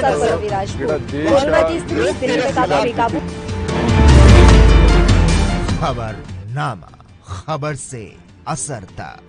साथ पल्लवी राजपूत। कोरोना की स्थिति दिल्ली में काफी बेकाबू। खबरनामा, खबर से असर तक।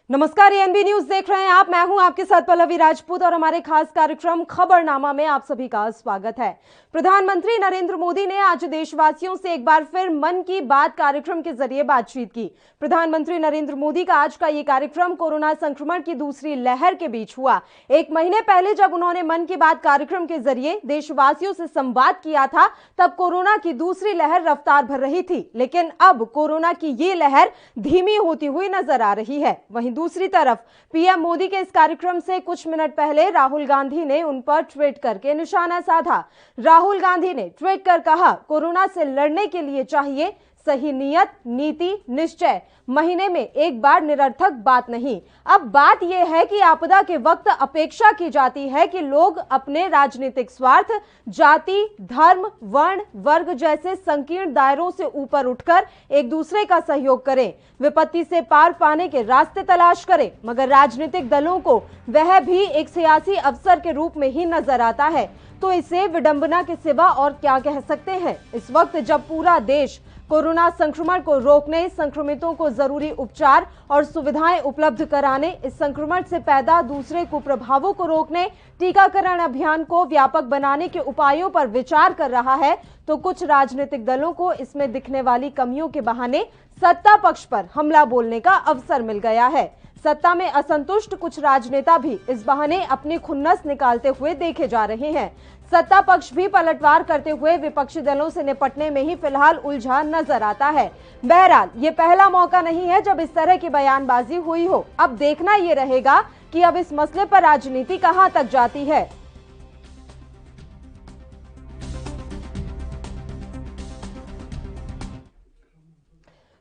नमस्कार, एएनबी न्यूज देख रहे हैं आप। मैं हूं आपके साथ पल्लवी राजपूत और हमारे खास कार्यक्रम खबरनामा में आप सभी का स्वागत है। प्रधानमंत्री नरेंद्र मोदी ने आज देशवासियों से एक बार फिर मन की बात कार्यक्रम के जरिए बातचीत की। प्रधानमंत्री नरेंद्र मोदी का आज का ये कार्यक्रम कोरोना संक्रमण की दूसरी लहर के बीच हुआ। एक महीने पहले जब उन्होंने मन की बात कार्यक्रम के जरिए देशवासियों से संवाद किया था, तब कोरोना की दूसरी लहर रफ्तार भर रही थी, लेकिन अब कोरोना की ये लहर धीमी होती हुई नजर आ रही है। वहीं दूसरी तरफ पीएम मोदी के इस कार्यक्रम से कुछ मिनट पहले राहुल गांधी ने उन पर ट्वीट करके निशाना साधा। राहुल गांधी ने ट्वीट कर कहा, कोरोना से लड़ने के लिए चाहिए सही नियत, नीति, निश्चय। महीने में एक बार निरर्थक बात नहीं। अब बात यह है कि आपदा के वक्त अपेक्षा की जाती है कि लोग अपने राजनीतिक स्वार्थ, जाति, धर्म, वर्ण, वर्ग जैसे संकीर्ण दायरों से ऊपर उठकर एक दूसरे का सहयोग करें, विपत्ति से पार पाने के रास्ते तलाश करें। मगर राजनीतिक दलों को वह भी एक सियासी अवसर के रूप में ही नजर आता है, तो इसे विडंबना के सिवा और क्या कह सकते हैं। इस वक्त जब पूरा देश कोरोना संक्रमण को रोकने, संक्रमितों को जरूरी उपचार और सुविधाएं उपलब्ध कराने, इस संक्रमण से पैदा दूसरे कुप्रभावों को रोकने, टीकाकरण अभियान को व्यापक बनाने के उपायों पर विचार कर रहा है, तो कुछ राजनीतिक दलों को इसमें दिखने वाली कमियों के बहाने सत्ता पक्ष पर हमला बोलने का अवसर मिल गया है। सत्ता में असंतुष्ट कुछ राजनेता भी इस बहाने अपनी खुन्नस निकालते हुए देखे जा रहे हैं। सत्ता पक्ष भी पलटवार करते हुए विपक्षी दलों से निपटने में ही फिलहाल उलझा नजर आता है। बहरहाल ये पहला मौका नहीं है जब इस तरह की बयानबाजी हुई हो। अब देखना ये रहेगा कि अब इस मसले पर राजनीति कहां तक जाती है।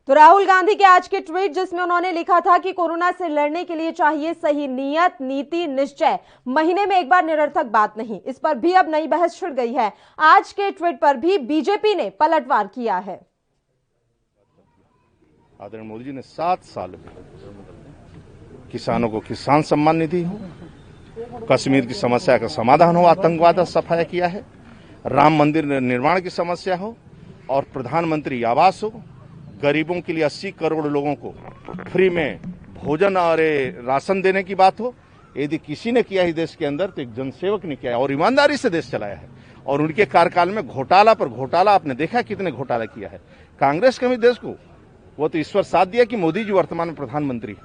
तो राहुल गांधी के आज के ट्वीट, जिसमें उन्होंने लिखा था कि कोरोना से लड़ने के लिए चाहिए सही नियत, नीति, निश्चय, महीने में एक बार निरर्थक बात नहीं, इस पर भी अब नई बहस छिड़ गई है। आज के ट्वीट पर भी बीजेपी ने पलटवार किया है। आदरणीय मोदी जी ने 7 साल में किसानों को किसान सम्मान निधि हो, कश्मीर की समस्या का समाधान हो, आतंकवाद का सफाया किया है, राम मंदिर निर्माण की समस्या हो और प्रधानमंत्री आवास हो, गरीबों के लिए 80 करोड़ लोगों को फ्री में भोजन और राशन देने की बात हो। यदि किसी ने किया है देश के अंदर तो एक जनसेवक ने किया है और ईमानदारी से देश चलाया है। और उनके कार्यकाल में घोटाला पर घोटाला, आपने देखा कितने घोटाला किया है। कांग्रेस के भी देश को वो तो ईश्वर साथ दिया कि मोदी जी वर्तमान में प्रधानमंत्री,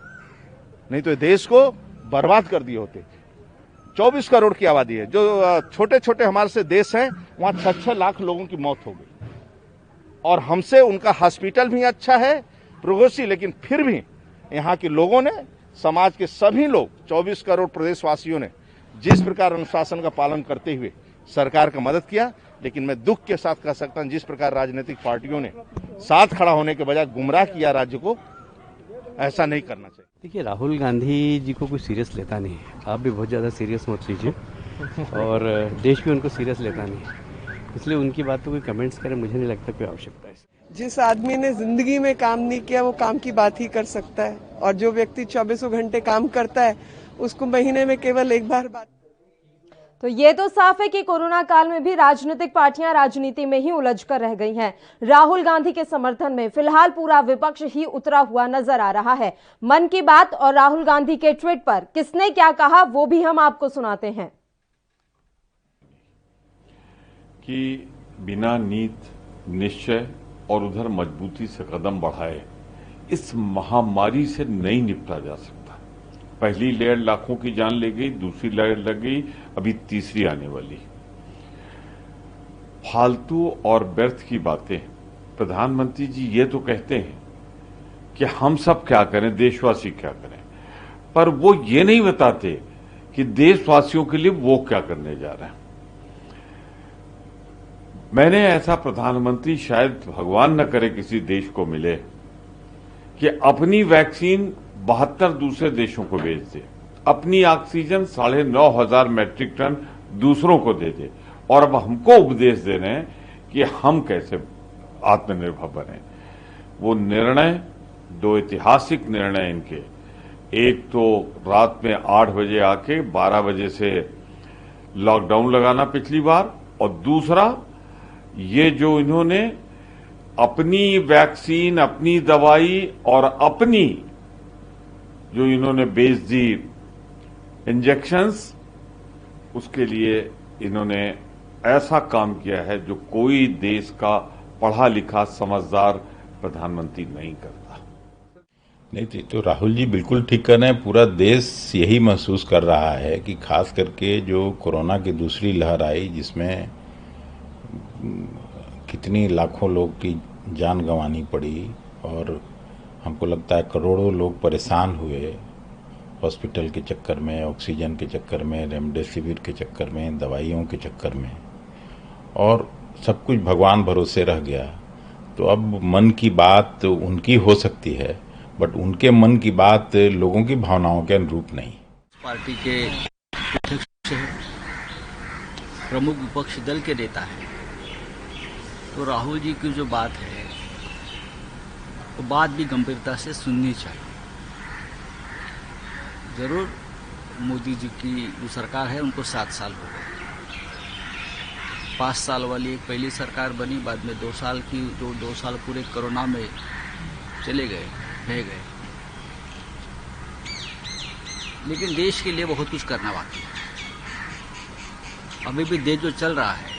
नहीं तो देश को बर्बाद कर दिए होते। 24 करोड़ की आबादी है, जो छोटे छोटे हमारे से देश हैं, वहां 6-6 लाख लोगों की मौत हो गई। और हमसे उनका हॉस्पिटल भी अच्छा है, प्रोग्रेसिव, लेकिन फिर भी यहाँ के लोगों ने, समाज के सभी लोग, 24 करोड़ प्रदेशवासियों ने जिस प्रकार अनुशासन का पालन करते हुए सरकार का मदद किया, लेकिन मैं दुख के साथ कह सकता हूं जिस प्रकार राजनीतिक पार्टियों ने साथ खड़ा होने के बजाय गुमराह किया राज्य को, ऐसा नहीं करना चाहिए। देखिए, राहुल गांधी जी को कोई सीरियस लेता नहीं है। आप भी बहुत ज़्यादा सीरियस मत लीजिए और देश भी उनको सीरियस लेता नहीं है, इसलिए उनकी बात तो कोई कमेंट्स करें मुझे नहीं लगता कोई आवश्यकता है। जिस आदमी ने जिंदगी में काम नहीं किया वो काम की बात ही कर सकता है, और जो व्यक्ति 24 घंटे काम करता है उसको महीने में केवल एक बार बात। तो ये तो साफ है कि कोरोना काल में भी राजनीतिक पार्टियां राजनीति में ही उलझ कर रह गई हैं। राहुल गांधी के समर्थन में फिलहाल पूरा विपक्ष ही उतरा हुआ नजर आ रहा है। मन की बात और राहुल गांधी के ट्वीट पर किसने क्या कहा वो भी हम आपको सुनाते हैं। कि बिना नीत, निश्चय और उधर मजबूती से कदम बढ़ाए इस महामारी से नहीं निपटा जा सकता। पहली लहर लाखों की जान ले गई, दूसरी लहर लग गई, अभी तीसरी आने वाली। फालतू और व्यर्थ की बातें, प्रधानमंत्री जी ये तो कहते हैं कि हम सब क्या करें, देशवासी क्या करें, पर वो ये नहीं बताते कि देशवासियों के लिए वो क्या करने जा रहे हैं। मैंने ऐसा प्रधानमंत्री शायद भगवान न करे किसी देश को मिले कि अपनी वैक्सीन 72 दूसरे देशों को भेज दे, अपनी ऑक्सीजन 9,500 मैट्रिक टन दूसरों को दे दे, और अब हमको उपदेश दे रहे हैं कि हम कैसे आत्मनिर्भर बने। वो निर्णय, 2 ऐतिहासिक निर्णय इनके, एक तो रात में 8 बजे आके 12 बजे से लॉकडाउन लगाना पिछली बार, और दूसरा ये जो इन्होंने अपनी वैक्सीन, अपनी दवाई और अपनी जो इन्होंने बेच दी इंजेक्शंस, उसके लिए इन्होंने ऐसा काम किया है जो कोई देश का पढ़ा लिखा समझदार प्रधानमंत्री नहीं करता। नहीं तो राहुल जी बिल्कुल ठीक कर रहे हैं। पूरा देश यही महसूस कर रहा है कि खास करके जो कोरोना की दूसरी लहर आई, जिसमें कितनी लाखों लोग की जान गंवानी पड़ी और हमको लगता है करोड़ों लोग परेशान हुए हॉस्पिटल के चक्कर में, ऑक्सीजन के चक्कर में, रेमडेसिविर के चक्कर में, दवाइयों के चक्कर में, और सब कुछ भगवान भरोसे रह गया। तो अब मन की बात उनकी हो सकती है, बट उनके मन की बात लोगों की भावनाओं के अनुरूप नहीं। पार्टी के अध्यक्ष हैं, प्रमुख विपक्षी दल के नेता हैं, तो राहुल जी की जो बात है वो बात भी गंभीरता से सुननी चाहिए। जरूर मोदी जी की जो सरकार है उनको 7 साल हो गए। 5 साल वाली एक पहली सरकार बनी, बाद में 2 साल की, जो 2 साल पूरे कोरोना में चले गए, रह गए। लेकिन देश के लिए बहुत कुछ करना बाकी है। अभी भी देश जो चल रहा है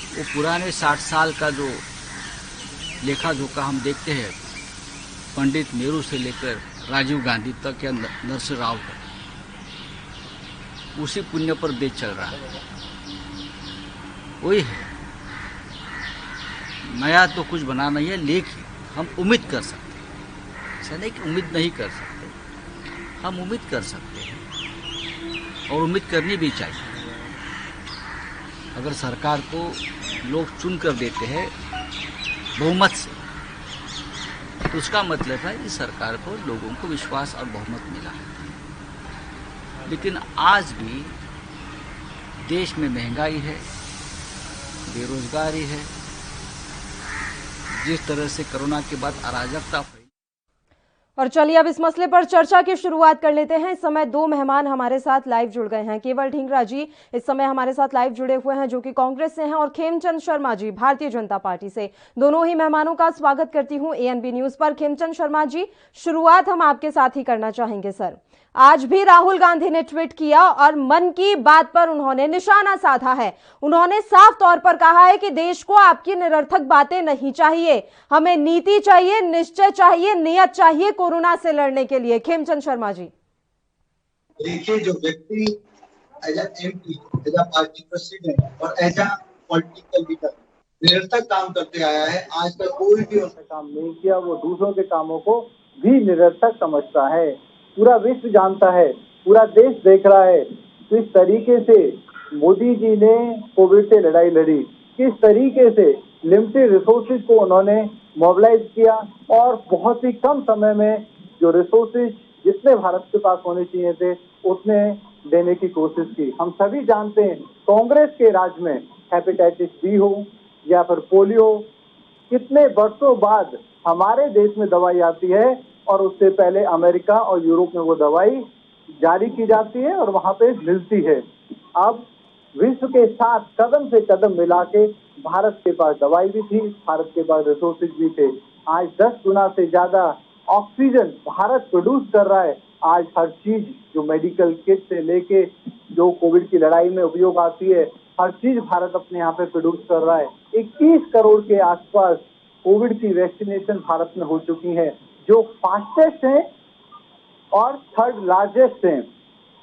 वो पुराने 60 साल का जो लेखा जोखा हम देखते हैं, पंडित नेहरू से लेकर राजीव गांधी तक या नरसिंह राव तक, उसी पुण्य पर देश चल रहा है। वही है, नया तो कुछ बना नहीं है, लेकिन हम उम्मीद कर सकते हैं। ऐसा नहीं कि उम्मीद नहीं कर सकते, हम उम्मीद कर सकते हैं और उम्मीद करनी भी चाहिए। अगर सरकार को लोग चुन कर देते हैं बहुमत से, तो उसका मतलब है कि सरकार को लोगों को विश्वास और बहुमत मिला है। लेकिन आज भी देश में महंगाई है, बेरोजगारी है, जिस तरह से कोरोना के बाद अराजकता फैली। और चलिए अब इस मसले पर चर्चा की शुरुआत कर लेते हैं। इस समय 2 मेहमान हमारे साथ लाइव जुड़ गए हैं। केवल ढींगरा जी इस समय हमारे साथ लाइव जुड़े हुए हैं, जो कि कांग्रेस से हैं, और खेमचंद शर्मा जी भारतीय जनता पार्टी से। दोनों ही मेहमानों का स्वागत करती हूं एएनबी न्यूज पर। खेमचंद शर्मा जी, शुरुआत हम आपके साथ ही करना चाहेंगे। सर, आज भी राहुल गांधी ने ट्वीट किया और मन की बात पर उन्होंने निशाना साधा है। उन्होंने साफ तौर पर कहा है कि देश को आपकी निरर्थक बातें नहीं चाहिए, हमें नीति चाहिए, निश्चय चाहिए, नियत चाहिए कोरोना से लड़ने के लिए। खेमचंद शर्मा जी, देखिए, जो व्यक्ति as MP, as party president और एज पॉलिटिकल लीडर निरर्थक काम करते आया है, आज तक कोई भी उसने काम नहीं किया, वो दूसरों के कामों को भी निरर्थक समझता है। पूरा विश्व जानता है, पूरा देश देख रहा है किस तरीके से मोदी जी ने कोविड से लड़ाई लड़ी, किस तरीके से लिमिटेड रिसोर्सेज को उन्होंने मोबिलाइज किया और बहुत ही कम समय में जो रिसोर्सेज जितने भारत के पास होने चाहिए थे उतने देने की कोशिश की। हम सभी जानते हैं कांग्रेस के राज में हेपेटाइटिस बी हो या फिर पोलियो, कितने वर्षों बाद हमारे देश में दवाई आती है और उससे पहले अमेरिका और यूरोप में वो दवाई जारी की जाती है और वहां पे मिलती है। अब विश्व के साथ कदम से कदम मिला के भारत के पास दवाई भी थी, भारत के पास रिसोर्सेज भी थे। आज 10 गुना से ज्यादा ऑक्सीजन भारत प्रोड्यूस कर रहा है। आज हर चीज जो मेडिकल किट से लेके जो कोविड की लड़ाई में उपयोग आती है, हर चीज भारत अपने यहाँ पे प्रोड्यूस कर रहा है। 21 करोड़ के आसपास कोविड की वैक्सीनेशन भारत में हो चुकी है, जो फास्टेस्ट है और 3rd लार्जेस्ट है।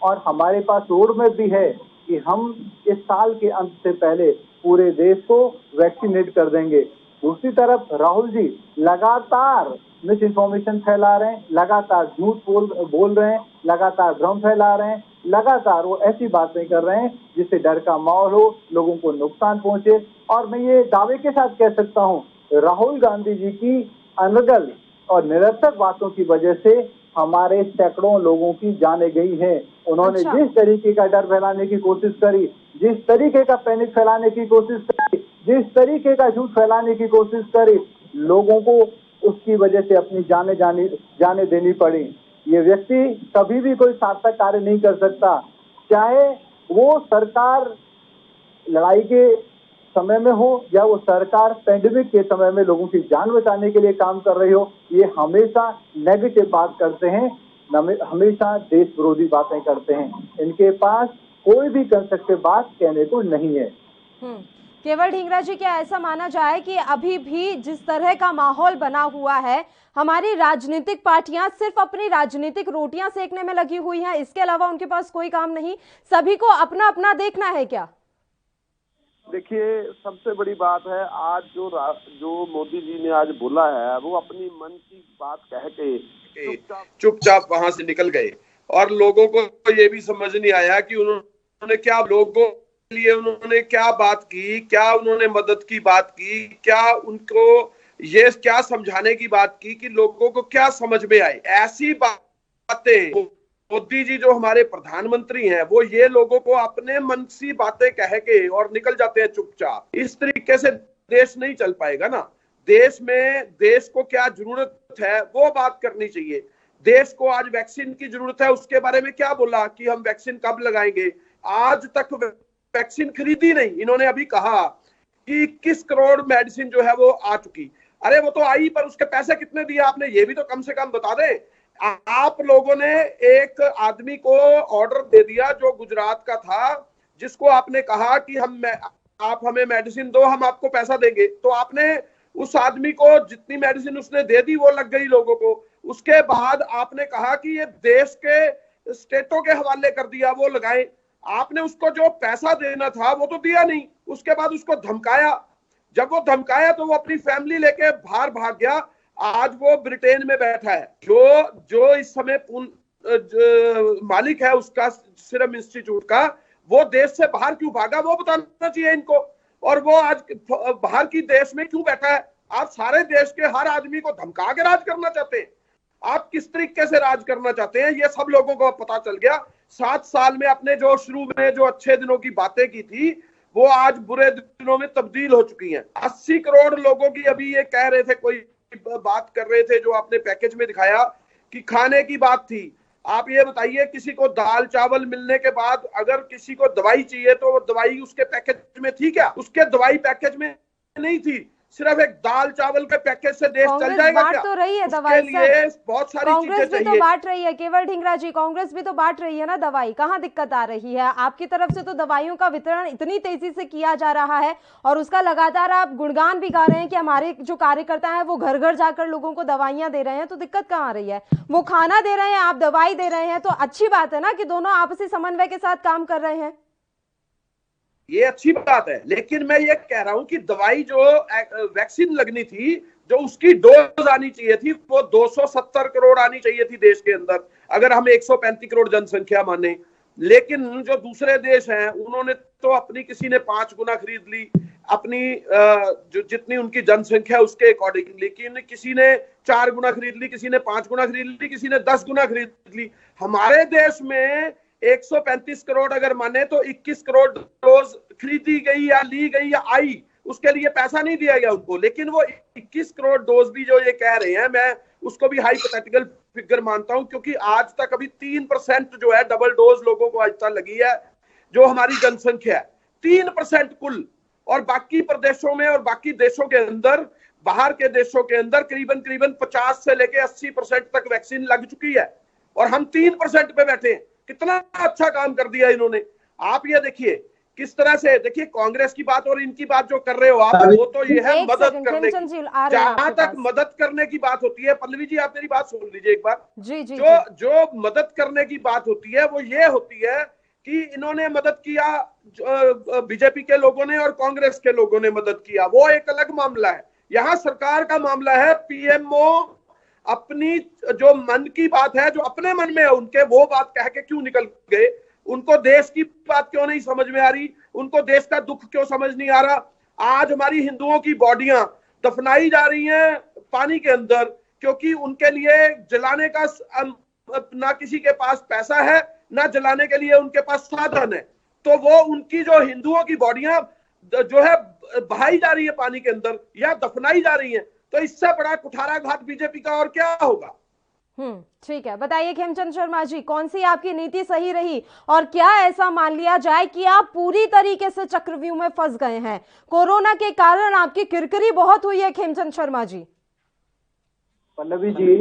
और हमारे पास रोड मैप भी है कि हम इस साल के अंत से पहले पूरे देश को वैक्सीनेट कर देंगे। दूसरी तरफ राहुल जी लगातार मिस इन्फॉर्मेशन फैला रहे हैं, लगातार झूठ बोल रहे हैं, लगातार भ्रम फैला रहे हैं, लगातार वो ऐसी बातें कर रहे हैं जिससे डर का माहौल हो, लोगों को नुकसान पहुंचे। और मैं ये दावे के साथ कह सकता हूँ, राहुल गांधी जी की अनर्गल और निरर्थक बातों की वजह से हमारे सैकड़ों लोगों की जानें गई हैं। उन्होंने जिस तरीके का डर फैलाने की कोशिश करी, जिस तरीके का पैनिक फैलाने की कोशिश करी, जिस तरीके का झूठ फैलाने की कोशिश करी, लोगों को उसकी वजह से अपनी जाने देनी पड़ी। ये व्यक्ति कभी भी कोई सार्थक कार्य नहीं कर सकता, चाहे वो सरकार लड़ाई के समय में हो या वो सरकार पेंडेमिक के समय में लोगों की जान बचाने के लिए काम कर रही हो, ये हमेशा नेगेटिव बात करते हैं, हमेशा देश विरोधी बातें करते हैं। इनके पास कोई भी कंस्ट्रक्टिव बात कहने को नहीं है। केवल ढींगरा जी, क्या ऐसा माना जाए कि अभी भी जिस तरह का माहौल बना हुआ है, हमारी राजनीतिक पार्टियां सिर्फ अपनी राजनीतिक रोटियां सेकने में लगी हुई हैं, इसके अलावा उनके पास कोई काम नहीं, सभी को अपना अपना देखना है क्या? देखिए, सबसे बड़ी बात है, आज जो मोदी जी ने आज बोला है, वो अपनी मन की बात कह के चुपचाप वहां से निकल गए और लोगों को ये भी समझ नहीं आया कि उन्होंने क्या लोगों के लिए उन्होंने क्या बात की, क्या उन्होंने मदद की बात की, क्या उनको ये क्या समझाने की बात की कि लोगों को क्या समझ में आए। ऐसी बातें मोदी जी जो हमारे प्रधानमंत्री हैं, वो ये लोगों को अपने मन सी बातें कह के और निकल जाते हैं चुपचाप। इस तरीके से देश नहीं चल पाएगा ना। देश में देश को क्या जरूरत है वो बात करनी चाहिए। देश को आज वैक्सीन की जरूरत है, उसके बारे में क्या बोला कि हम वैक्सीन कब लगाएंगे? आज तक वैक्सीन खरीदी नहीं। इन्होंने अभी कहा कि 21 करोड़ मेडिसिन जो है वो आ चुकी। अरे वो तो आई, पर उसके पैसे कितने दिए आपने, ये भी तो कम से कम बता दें। आप लोगों ने एक आदमी को ऑर्डर दे दिया जो गुजरात का था, जिसको आपने कहा कि आप हमें मेडिसिन दो, हम आपको पैसा देंगे। तो आपने उस आदमी को जितनी मेडिसिन उसने दे दी वो लग गई लोगों को। उसके बाद आपने कहा कि ये देश के स्टेटों के हवाले कर दिया, वो लगाए। आपने उसको जो पैसा देना था वो तो दिया नहीं। उसके बाद उसको धमकाया। जब वो धमकाया तो वो अपनी फैमिली लेके बाहर भाग गया। आज वो ब्रिटेन में बैठा है। जो इस समय मालिक है उसका सीरम इंस्टीट्यूट का, वो देश से बाहर क्यों भागा वो बताना चाहिए इनको। और वो आज बाहर की देश में क्यों बैठा है? आप सारे देश के हर आदमी को धमका के राज करना चाहते हैं। आप किस तरीके से राज करना चाहते हैं ये सब लोगों को पता चल गया। 7 साल में अपने जो शुरू में जो अच्छे दिनों की बातें की थी वो आज बुरे दिनों में तब्दील हो चुकी हैं। 80 करोड़ लोगों की अभी ये कह रहे थे, कोई बात कर रहे थे जो आपने पैकेज में दिखाया कि खाने की बात थी। आप ये बताइए, किसी को दाल चावल मिलने के बाद अगर किसी को दवाई चाहिए तो वो दवाई उसके पैकेज में थी क्या? उसके दवाई पैकेज में नहीं थी। सिर्फ एक दाल चावल के पैकेज से देश चल जाएगा क्या? तो रही है दवाई, लिए बहुत सारी चीजें चाहिए। कांग्रेस भी तो बांट रही है। केवल ढींगरा जी, कांग्रेस भी तो बांट रही है ना दवाई। कहाँ दिक्कत आ रही है? आपकी तरफ से तो दवाइयों का वितरण इतनी तेजी से किया जा रहा है और उसका लगातार आप गुणगान भी गा रहे हैं कि हमारे जो कार्यकर्ता हैं वो घर घर जाकर लोगों को दवाइयां दे रहे हैं। तो दिक्कत कहाँ आ रही है? वो खाना दे रहे हैं, आप दवाई दे रहे हैं, तो अच्छी बात है ना कि दोनों आपसी समन्वय के साथ काम कर रहे हैं। ये अच्छी बात है, लेकिन मैं ये कह रहा हूं कि दवाई जो वैक्सीन लगनी थी, जो उसकी डोज आनी चाहिए थी, वो 270 करोड़ आनी चाहिए थी देश के अंदर, अगर हम 135 करोड़ जनसंख्या माने। लेकिन जो दूसरे देश हैं उन्होंने तो अपनी, किसी ने 5 गुना खरीद ली अपनी जो जितनी उनकी जनसंख्या उसके अकॉर्डिंग, लेकिन किसी ने 4 गुना खरीद ली, किसी ने 5 गुना खरीद ली, किसी ने 10 गुना खरीद ली। हमारे देश में 135 करोड़ अगर माने तो 21 करोड़ डोज खरीदी गई या ली गई या आई, उसके लिए पैसा नहीं दिया गया उनको। लेकिन वो 21 करोड़ डोज भी जो ये कह रहे हैं, मैं उसको भी हाइपोथेटिकल फिगर मानता हूं, क्योंकि आज तक अभी 3% जो है डबल डोज लोगों को आज तक लगी है, जो हमारी जनसंख्या है 3% कुल। और बाकी प्रदेशों में और बाकी देशों के अंदर, बाहर के देशों के अंदर करीबन 50 से लेके 80% तक वैक्सीन लग चुकी है और हम 3% पे बैठे हैं। कितना अच्छा काम कर दिया इन्होंने। आप ये देखिए किस तरह से, देखिए कांग्रेस की बात और इनकी बात जो कर रहे हो आप, वो तो ये है मदद करने की। जहां तक मदद करने की बात होती है, पल्लवी जी आप मेरी बात सुन लीजिए एक बार। जो मदद करने की बात होती है वो ये होती है कि इन्होंने मदद किया, बीजेपी के लोगों ने और कांग्रेस के लोगों ने मदद किया, वो एक अलग मामला है। यहाँ सरकार का मामला है। पीएमओ अपनी जो मन की बात है, जो अपने मन में है उनके, वो बात कह के क्यों निकल गए? उनको देश की बात क्यों नहीं समझ में आ रही? उनको देश का दुख क्यों समझ नहीं आ रहा? आज हमारी हिंदुओं की बॉडियां दफनाई जा रही हैं पानी के अंदर, क्योंकि उनके लिए जलाने का ना किसी के पास पैसा है, ना जलाने के लिए उनके पास साधन है। तो वो उनकी जो हिंदुओं की बॉडियां जो है बहाई जा रही है पानी के अंदर या दफनाई जा रही है। तो इससे बड़ा कुठाराघात बीजेपी का और क्या होगा? ठीक है, बताइए खेमचंद शर्मा जी, कौन सी आपकी नीति सही रही और क्या ऐसा मान लिया जाए कि आप पूरी तरीके से चक्रव्यूह में फंस गए हैं? कोरोना के कारण आपकी किरकिरी बहुत हुई है खेमचंद शर्मा जी। पल्लवी जी,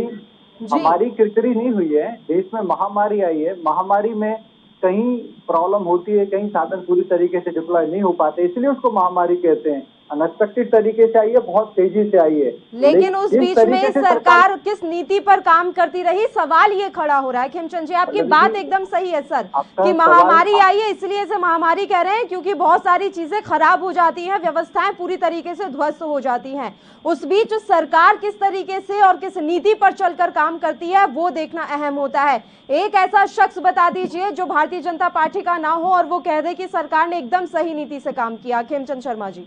हमारी किरकिरी नहीं हुई है, देश में महामारी आई है, महामारी में कहीं प्रॉब्लम होती है, कहीं साधन पूरी तरीके से डिप्लॉय नहीं हो पाते, इसलिए उसको महामारी कहते हैं। अनएक्सपेक्टेड तरीके से आई है, बहुत तेजी से आई है, लेकिन उस बीच में सरकार किस नीति पर काम करती रही, सवाल ये खड़ा हो रहा है। खेमचंद जी, आपकी बात एकदम सही है सर कि महामारी आई है, इसलिए से महामारी कह रहे हैं क्योंकि बहुत सारी चीजें खराब हो जाती हैं, व्यवस्थाएं पूरी तरीके से ध्वस्त हो जाती हैं। उस बीच सरकार किस तरीके से और किस नीति पर चलकर काम करती है वो देखना अहम होता है। एक ऐसा शख्स बता दीजिए जो भारतीय जनता पार्टी का ना हो और वो कह दे कि सरकार ने एकदम सही नीति से काम किया। खेमचंद शर्मा जी,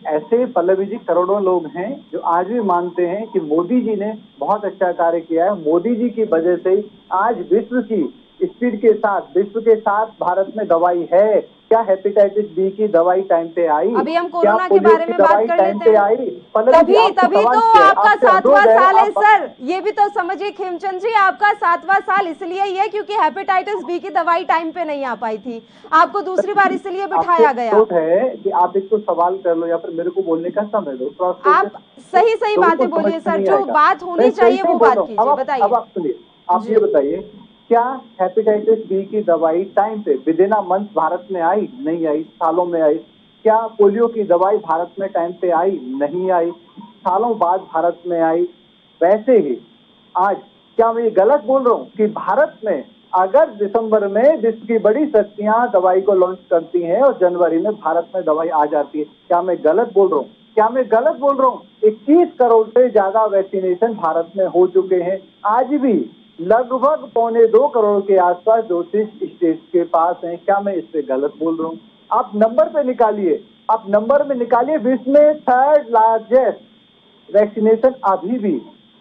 ऐसे पल्लवी जी करोड़ों लोग हैं जो आज भी मानते हैं कि मोदी जी ने बहुत अच्छा कार्य किया है। मोदी जी की वजह से आज विश्व की स्पीड के साथ, विश्व के साथ भारत में दवाई है। क्या हेपेटाइटिस बी की दवाई टाइम पे आई? अभी हम कोरोना के बारे में बात कर लेते हैं। तभी तो आपका 7वां साल है सर, ये भी तो समझिए खेमचंद जी, आपका 7वां साल इसलिए ही है क्योंकि हेपेटाइटिस बी की दवाई टाइम पे नहीं आ पाई थी, आपको दूसरी बार इसलिए बिठाया गया है कि आप एक तो सवाल कर लो या फिर मेरे को बोलने का समय दो। आप सही बातें बोलिए सर, जो बात होनी चाहिए वो बात कीजिए। बताइए, अब आप सुनिए, आप ये बताइए क्या हेपेटाइटिस बी की दवाई टाइम पे with in a month Bharat में आई? नहीं आई, सालों में आई। क्या पोलियो की दवाई भारत में टाइम पे आई? नहीं आई, सालों बाद भारत में आई। वैसे ही आज क्या मैं ये गलत बोल रहा हूँ कि भारत में अगस्त दिसंबर में विश्व की बड़ी शक्तियां दवाई को लॉन्च करती हैं और जनवरी में भारत में दवाई आ जाती है? क्या मैं गलत बोल रहा हूँ? क्या मैं गलत बोल रहा हूँ? 21 करोड़ से ज्यादा वैक्सीनेशन भारत में हो चुके हैं। आज भी लगभग 2.25 करोड़ के आसपास डोसेज स्टेट के पास हैं। क्या मैं इस पे गलत बोल रहा हूँ? आप नंबर पे निकालिए, आप नंबर में निकालिए, विश्व में 3rd लार्जेस्ट वैक्सीनेशन अभी भी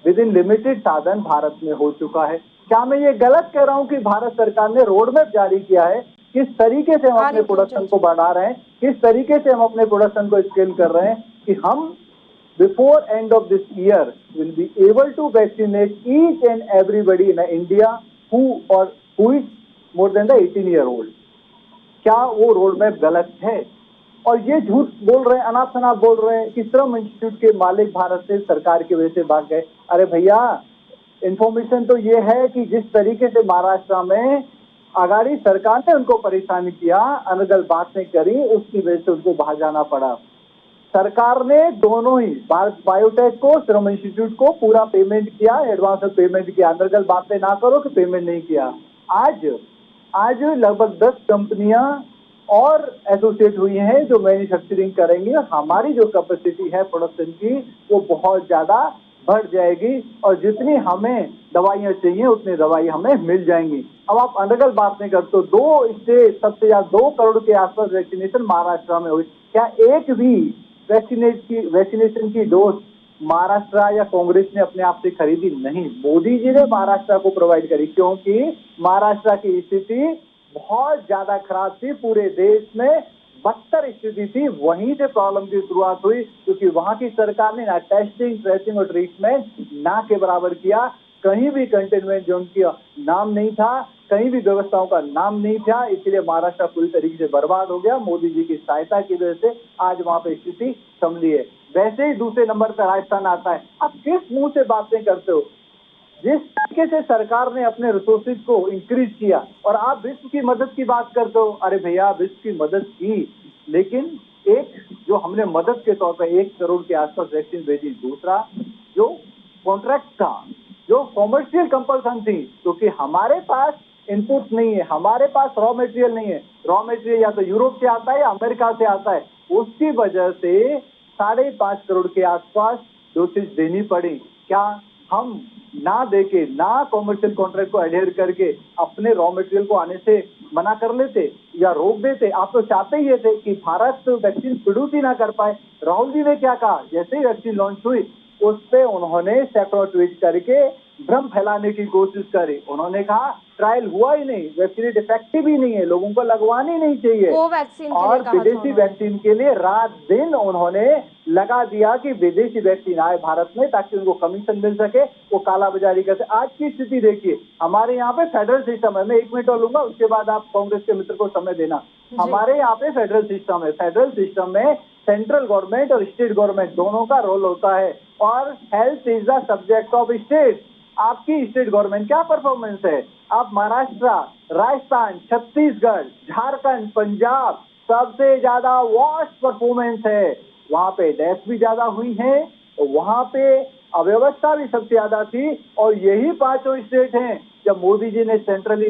विद इन लिमिटेड साधन भारत में हो चुका है। क्या मैं ये गलत कह रहा हूँ कि भारत सरकार ने रोड मैप जारी किया है, किस तरीके से हम अपने प्रोडक्शन को बढ़ा रहे हैं, किस तरीके से हम अपने प्रोडक्शन को स्केल कर रहे हैं कि हम before end of this year will be able to vaccinate each and everybody in India who is more than the 18-year-old। क्या वो रोड मैप गलत है? और ये झूठ बोल रहे हैं, अनाप शनाप बोल रहे हैं कि सीरम इंस्टीट्यूट के मालिक भारत से सरकार की वजह से भाग गए। अरे भैया, इंफॉर्मेशन तो ये है कि जिस तरीके से महाराष्ट्र में अगाड़ी सरकार ने उनको परेशान किया, अनगल बातें करी, उसकी वजह से उनको बाहर जाना पड़ा। सरकार ने दोनों ही भारत बायोटेक को, सीरम इंस्टीट्यूट को पूरा पेमेंट किया, एडवांस में पेमेंट किया। अंदरगल बातें ना करो कि पेमेंट नहीं किया। आज लगभग 10 कंपनियां और एसोसिएट हुई हैं जो मैन्युफैक्चरिंग करेंगी और हमारी जो कैपेसिटी है प्रोडक्शन की वो बहुत ज्यादा बढ़ जाएगी और जितनी हमें दवाइयां चाहिए उतनी दवाई हमें मिल जाएंगी। अब आप अंडरगल बात नहीं करते, 2 स्टेट सबसे ज्यादा 2 करोड़ के आसपास वैक्सीनेशन महाराष्ट्र में हुई। क्या एक भी वैक्सीनेशन की डोज महाराष्ट्र या कांग्रेस ने अपने आप से खरीदी? नहीं, मोदी जी ने महाराष्ट्र को प्रोवाइड करी, क्योंकि महाराष्ट्र की स्थिति बहुत ज्यादा खराब थी। पूरे देश में बदतर स्थिति थी, वहीं से प्रॉब्लम की शुरुआत हुई क्योंकि वहां की सरकार ने ना टेस्टिंग, ट्रेसिंग और ट्रीटमेंट ना के बराबर किया। कहीं भी कंटेनमेंट जोन का नाम नहीं था, कहीं भी व्यवस्थाओं का नाम नहीं था, इसलिए महाराष्ट्र पूरी तरीके से बर्बाद हो गया। मोदी जी की सहायता की वजह से आज वहां पे स्थिति संभली है। वैसे ही दूसरे नंबर पर राजस्थान आता है। आप किस मुंह से बातें करते हो? जिस तरीके से सरकार ने अपने रिसोर्सेज को इंक्रीज किया और आप विश्व की मदद की बात करते हो। अरे भैया, विश्व की मदद की, लेकिन एक जो हमने मदद के तौर पर 1 करोड़ के आसपास वैक्सीन भेजी, दूसरा जो कॉन्ट्रैक्ट था, जो कॉमर्शियल कंपल्सन थी, क्योंकि हमारे पास इनपुट नहीं है, हमारे पास रॉ मटेरियल नहीं है। रॉ मटेरियल या तो यूरोप से आता है या अमेरिका से आता है। उसकी वजह से 5.5 करोड़ के आसपास डोसेज देनी पड़ी। क्या हम ना देके, ना कॉमर्शियल कॉन्ट्रैक्ट को एडहेयर करके अपने रॉ मटेरियल को आने से मना कर लेते या रोक देते? आप तो चाहते ही थे कि भारत वैक्सीन प्रोड्यूस ही ना कर पाए। राहुल जी ने क्या कहा, जैसे ही वैक्सीन लॉन्च हुई उस पे उन्होंने सैकड़ों ट्वीट करके भ्रम फैलाने की कोशिश करी। उन्होंने कहा ट्रायल हुआ ही नहीं, वैक्सीन इफेक्टिव ही नहीं है, लोगों को लगवानी नहीं चाहिए। कोवैक्सीन के लिए और कहा विदेशी वैक्सीन के लिए रात दिन उन्होंने लगा दिया कि विदेशी वैक्सीन आए भारत में ताकि उनको कमीशन मिल सके, वो कालाबाजारी कर सके। आज की स्थिति देखिए, हमारे यहाँ पे फेडरल सिस्टम है, मैं 1 मिनट और लूंगा, उसके बाद आप कांग्रेस के मित्र को समय देना। हमारे यहाँ पे फेडरल सिस्टम है, फेडरल सिस्टम में सेंट्रल गवर्नमेंट और स्टेट गवर्नमेंट दोनों का रोल होता है और health is the subject of state. आपकी स्टेट गवर्नमेंट क्या परफॉर्मेंस है? आप महाराष्ट्र, राजस्थान, छत्तीसगढ़, झारखंड, पंजाब सबसे ज्यादा वर्स्ट परफॉर्मेंस है। वहां पे डेथ भी ज्यादा हुई है, वहां पे अव्यवस्था भी सबसे ज्यादा थी और यही 5 स्टेट हैं जब मोदी जी ने सेंट्रली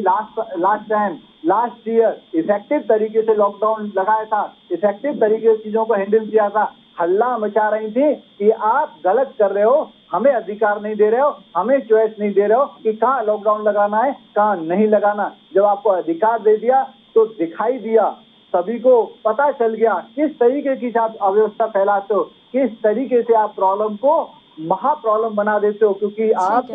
लास्ट ईयर इफेक्टिव तरीके से लॉकडाउन लगाया था, इफेक्टिव तरीके से चीजों को हैंडल किया था, हल्ला मचा रही थी कि आप गलत कर रहे हो, हमें अधिकार नहीं दे रहे हो, हमें चॉइस नहीं दे रहे हो कि कहाँ लॉकडाउन लगाना है, कहाँ नहीं लगाना। जब आपको अधिकार दे दिया तो दिखाई दिया, सभी को पता चल गया किस तरीके की आप अव्यवस्था फैलाते हो, किस तरीके से आप प्रॉब्लम को महा प्रॉब्लम बना देते हो, क्योंकि आप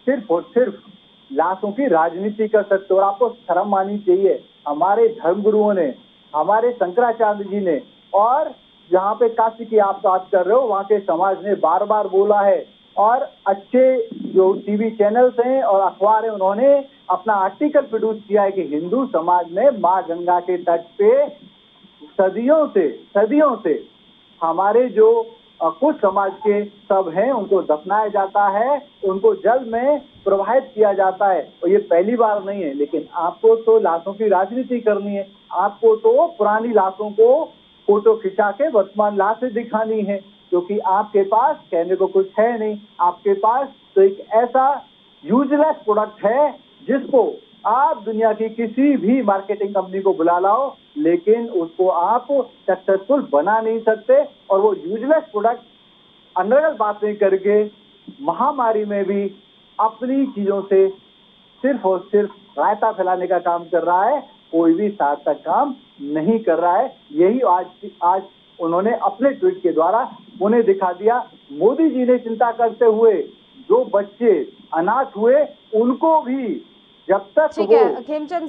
सिर्फ और सिर्फ लाशों की राजनीति कर सकते हो। और आपको शर्म आनी चाहिए। हमारे धर्मगुरुओं ने, हमारे शंकराचार्य जी ने और जहाँ पे काशी की आप बात कर रहे हो वहाँ के समाज ने बार बार बोला है और अच्छे जो टीवी चैनल्स हैं और अखबार हैं उन्होंने अपना आर्टिकल प्रोड्यूस किया है कि हिंदू समाज में माँ गंगा के तट पे सदियों से हमारे जो कुछ समाज के सब हैं उनको दफनाया जाता है, उनको जल में प्रवाहित किया जाता है। और ये पहली बार नहीं है, लेकिन आपको तो लाशों की राजनीति करनी है, आपको तो पुरानी लाशों को फोटो खिंचा के वर्तमान लाशें दिखानी है, क्योंकि आपके पास कहने को कुछ है नहीं। आपके पास तो एक ऐसा यूजलेस प्रोडक्ट है जिसको आप दुनिया की किसी भी मार्केटिंग कंपनी को बुला लाओ, लेकिन उसको आप सक्सेसफुल बना नहीं सकते। और वो यूजलेस प्रोडक्ट अनर्गल बातें करके महामारी में भी अपनी चीजों से सिर्फ और सिर्फ रायता फैलाने का काम कर रहा है, कोई भी सार्थक काम नहीं कर रहा है। यही आज उन्होंने अपने ट्वीट के द्वारा उन्हें दिखा दिया। मोदी जी ने चिंता करते हुए जो बच्चे अनाथ हुए उनको भी जब तक ठीक है खेमचंद जी,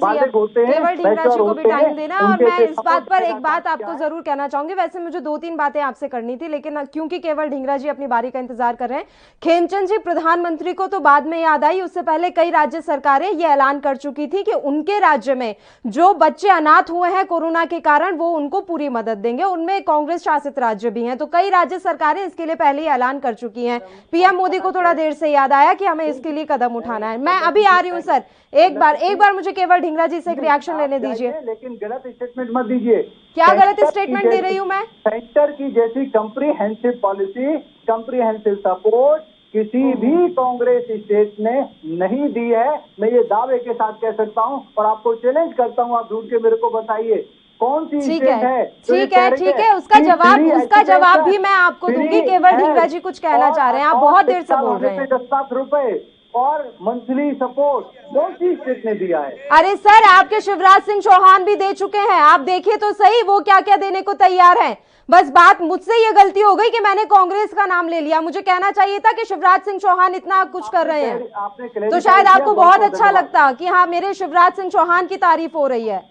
केवल ढींगरा जी को भी टाइम देना। और मैं इस बात पर एक बात आपको जरूर कहना चाहूंगी, वैसे मुझे 2-3 बातें आपसे करनी थी, लेकिन क्योंकि केवल ढींगरा जी अपनी बारी का इंतजार कर रहे हैं। खेमचंद जी, प्रधानमंत्री को तो बाद में याद आई, उससे पहले कई राज्य सरकारें ये ऐलान कर चुकी थी कि उनके राज्य में जो बच्चे अनाथ हुए हैं कोरोना के कारण वो उनको पूरी मदद देंगे। उनमें कांग्रेस शासित राज्य भी हैं, तो कई राज्य सरकारें इसके लिए पहले ही ऐलान कर चुकी हैं। पीएम मोदी को थोड़ा देर से याद आया कि हमें इसके लिए कदम उठाना है। मैं अभी आ रही हूँ सर, एक बार मुझे केवल ढींगरा जी से एक रिएक्शन लेने दीजिए। लेकिन गलत स्टेटमेंट मत दीजिए। क्या गलत स्टेटमेंट दे रही हूँ मैं? सेंटर की जैसी कंप्रीहेंसिव पॉलिसी, कंप्रीहेंसिव सपोर्ट किसी भी कांग्रेस स्टेट ने नहीं दी है। मैं ये दावे के साथ कह सकता हूँ और आपको चैलेंज करता हूँ, आप ढूंढ के मेरे को बताइए कौन सी स्टेट है। ठीक है, उसका जवाब भी मैं आपको दूंगी। केवल ढींगरा जी कुछ कहना चाह रहे हैं, आप बहुत देर से बोल रहे हैं। 10 लाख रुपए और मंथली सपोर्ट कौन सी स्टेट ने दिया है? अरे सर, आपके शिवराज सिंह चौहान भी दे चुके हैं, आप देखिए तो सही वो क्या क्या देने को तैयार हैं। बस बात मुझसे ये गलती हो गई कि मैंने कांग्रेस का नाम ले लिया, मुझे कहना चाहिए था कि शिवराज सिंह चौहान इतना कुछ कर रहे हैं, तो शायद आपको बहुत अच्छा लगता कि हाँ मेरे शिवराज सिंह चौहान की तारीफ हो रही है।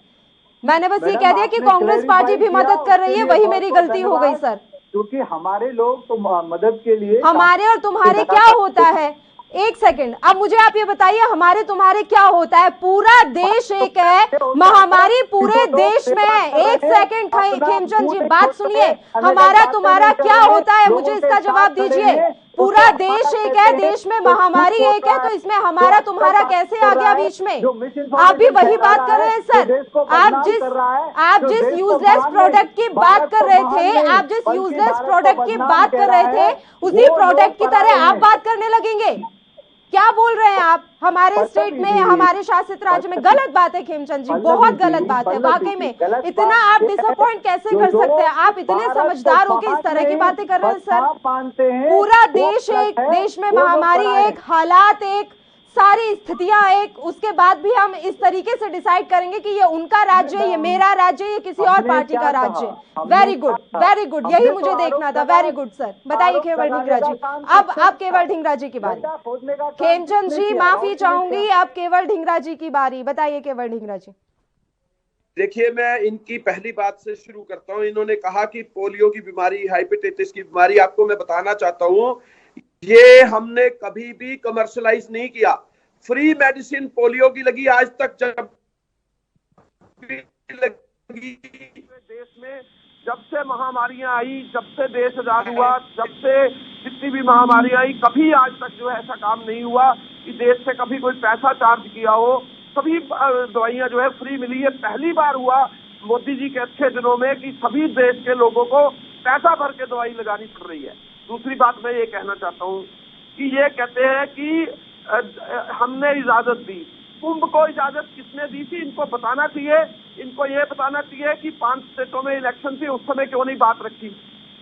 मैंने बस ये कह दिया कि कांग्रेस पार्टी भी मदद कर रही है, वही मेरी गलती हो गई सर। क्योंकि हमारे लोग तो मदद के लिए, हमारे और तुम्हारे क्या होता है? एक सेकंड, अब मुझे आप ये बताइए हमारे तुम्हारे क्या होता है? पूरा देश एक है, महामारी पूरे देश में है। एक सेकंड खेमचंद जी, बात सुनिए, हमारा तुम्हारा क्या होता है, मुझे इसका जवाब दीजिए। पूरा देश एक है, देश में महामारी एक है, तो इसमें हमारा तुम्हारा कैसे आ गया बीच में? आप भी वही बात कर रहे हैं सर। आप जिस यूजलेस प्रोडक्ट की बात कर रहे थे, आप जिस यूजलेस प्रोडक्ट की बात कर रहे थे, उसी प्रोडक्ट की तरह आप बात करने लगेंगे। क्या बोल रहे हैं आप? हमारे स्टेट में, हमारे शासित राज्य में गलत बात है खेमचंद जी, बहुत गलत बात है वाकई में। इतना आप डिसअपॉइंट कैसे कर सकते हैं? आप इतने समझदार होकर इस तरह की बातें कर रहे हैं सर। पूरा देश एक, देश में महामारी एक, हालात एक, सारी स्थितियां एक, उसके बाद भी हम इस तरीके से डिसाइड करेंगे कि ये उनका राज्य है, ये मेरा राज्य है, ये किसी और पार्टी का राज्य है। वेरी गुड, यही मुझे देखना था। वेरी गुड सर, बताइए केवल ढींगरा जी। अब केवल ढींगरा जी की बारी। खेमचंद जी माफी चाहूंगी, अब केवल ढींगरा जी की बारी। बताइए केवल ढींगरा जी। देखिए, मैं इनकी पहली बात से शुरू करता हूं। इन्होंने कहा कि पोलियो की बीमारी, हेपेटाइटिस की बीमारी, आपको मैं बताना चाहता हूं, ये हमने कभी भी कमर्शलाइज नहीं किया। फ्री मेडिसिन पोलियो की लगी आज तक, जब लगी देश में, जब से महामारियां आई, जब से देश आजाद हुआ, जब से जितनी भी महामारियां आई, कभी आज तक जो है ऐसा काम नहीं हुआ कि देश से कभी कोई पैसा चार्ज किया हो। सभी दवाइयां जो है फ्री मिली है। पहली बार हुआ मोदी जी के अच्छे दिनों में कि सभी देश के लोगों को पैसा भर के दवाई लगानी पड़ रही है। दूसरी बात मैं ये कहना चाहता हूँ कि ये कहते हैं कि हमने इजाजत दी। कुंभ को इजाजत किसने दी थी, इनको बताना चाहिए। इनको ये बताना चाहिए कि 5 स्टेटों में इलेक्शन थी, उस समय क्यों नहीं बात रखी।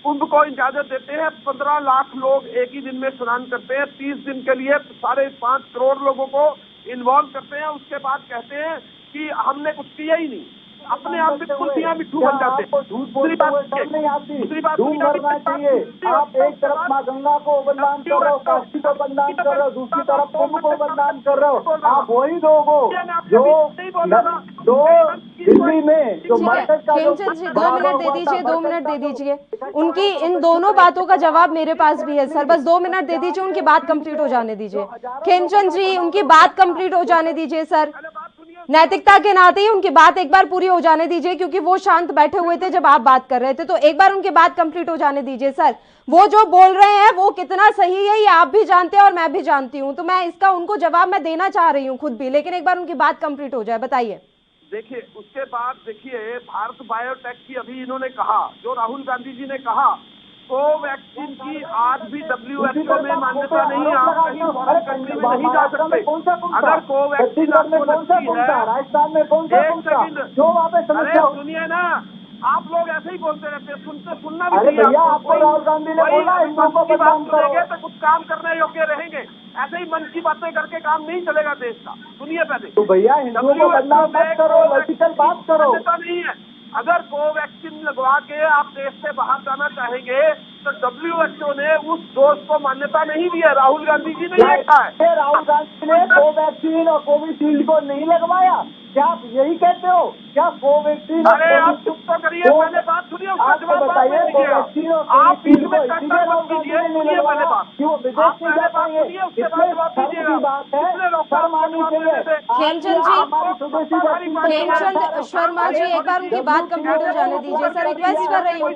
कुंभ को इजाजत देते हैं, 15 लाख लोग एक ही दिन में स्नान करते हैं, 30 दिन के लिए 5.5 करोड़ लोगों को इन्वॉल्व करते हैं। उसके बाद कहते हैं कि हमने कुछ किया ही नहीं। अपने आप बिल्कुल मिट्ठू बन जाते हैं। दूसरी बात मरना चाहिए। आप एक तरफ माँ गंगा को बदनाम कर रहे हो, काशी को बदनाम कर रहे हो, दूसरी तरफ कुंभ को बदनाम कर रहे हो। आप वही लोग हो जो दिल्ली में जो मरकज का, खेमचंद जी 2 मिनट दे दीजिए, 2 मिनट दे दीजिए। उनकी इन दोनों बातों का जवाब मेरे पास भी है सर, बस 2 मिनट दे दीजिए, उनकी बात कंप्लीट हो जाने दीजिए। खेमचंद जी उनकी बात कंप्लीट हो जाने दीजिए सर, नैतिकता के नाते ही उनकी बात एक बार पूरी हो जाने दीजिए, क्योंकि वो शांत बैठे हुए थे जब आप बात कर रहे थे, तो एक बार उनकी बात कंप्लीट हो जाने दीजिए सर। वो जो बोल रहे हैं वो कितना सही है ये आप भी जानते हैं और मैं भी जानती हूँ, तो मैं इसका उनको जवाब मैं देना चाह रही हूँ खुद भी, लेकिन एक बार उनकी बात कंप्लीट हो जाए। बताइए। देखिए, उसके बाद देखिए भारत बायोटेक की अभी इन्होंने कहा, जो राहुल गांधी जी ने कहा, कोवैक्सीन की आज भी WHO में मान्यता नहीं है। आप कहीं फॉरेन कंट्री में नहीं जा सकते अगर कोवैक्सीन आपको लगती है। राजस्थान में कौन सा जो वहाँ पे समस्या हो? सुनिए ना, आप लोग ऐसे ही बोलते रहते हैं, सुनना भी चाहिए। आपको राहुल गांधी ने बोला हिंदुओं को बात सुनेंगे तो कुछ काम करने योग्य रहेंगे। ऐसे ही मन की बातें करके काम नहीं चलेगा देश का। सुनिए पहले तो भैया, हिंदुओं को बदनाम मत करो, लॉजिकल बात करो। ऐसा नहीं है। अगर कोवैक्सीन लगवा के आप देश से बाहर जाना चाहेंगे तो WHO ने उस डोज को मान्यता नहीं दी है। राहुल गांधी जी ने लिखा है। राहुल गांधी ने कोवैक्सीन और कोविशील्ड को नहीं लगवाया, क्या आप यही कहते हो? क्या कोवैक्सीन? अरे आप चुप तो करिए, पहले बात सुनिए, उसका जवाब बताइए। कोवैक्सीन और कोविशील्ड को इसीलिए राहुल गांधी ने नहीं लगवाया कि वो विदेश में जा पाएंगे। इसमें शर्म की बात है, शर्म आनी चाहिए। खेमचंद शर्मा जी एक बार उनकी बात कंप्लीट हो जाने दीजिए सर, रिक्वेस्ट कर रही हूँ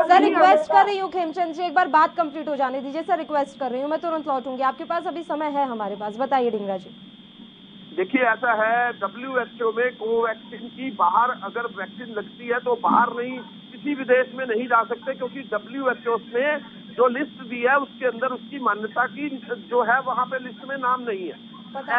सर, रिक्वेस्ट कर रही हूँ खेमचंद जी, एक बार बात कंप्लीट हो जाने दीजिए सर, रिक्वेस्ट कर रही हूँ। मैं तुरंत लौटूंगी, आपके पास अभी समय है हमारे पास। बताइए ढींगरा जी। देखिए, ऐसा है, WHO में कोवैक्सीन की बाहर अगर वैक्सीन लगती है तो बाहर नहीं, किसी भी देश में नहीं जा सकते, क्योंकि WHO ने जो लिस्ट दी है उसके अंदर उसकी मान्यता की जो है वहाँ पे लिस्ट में नाम नहीं है।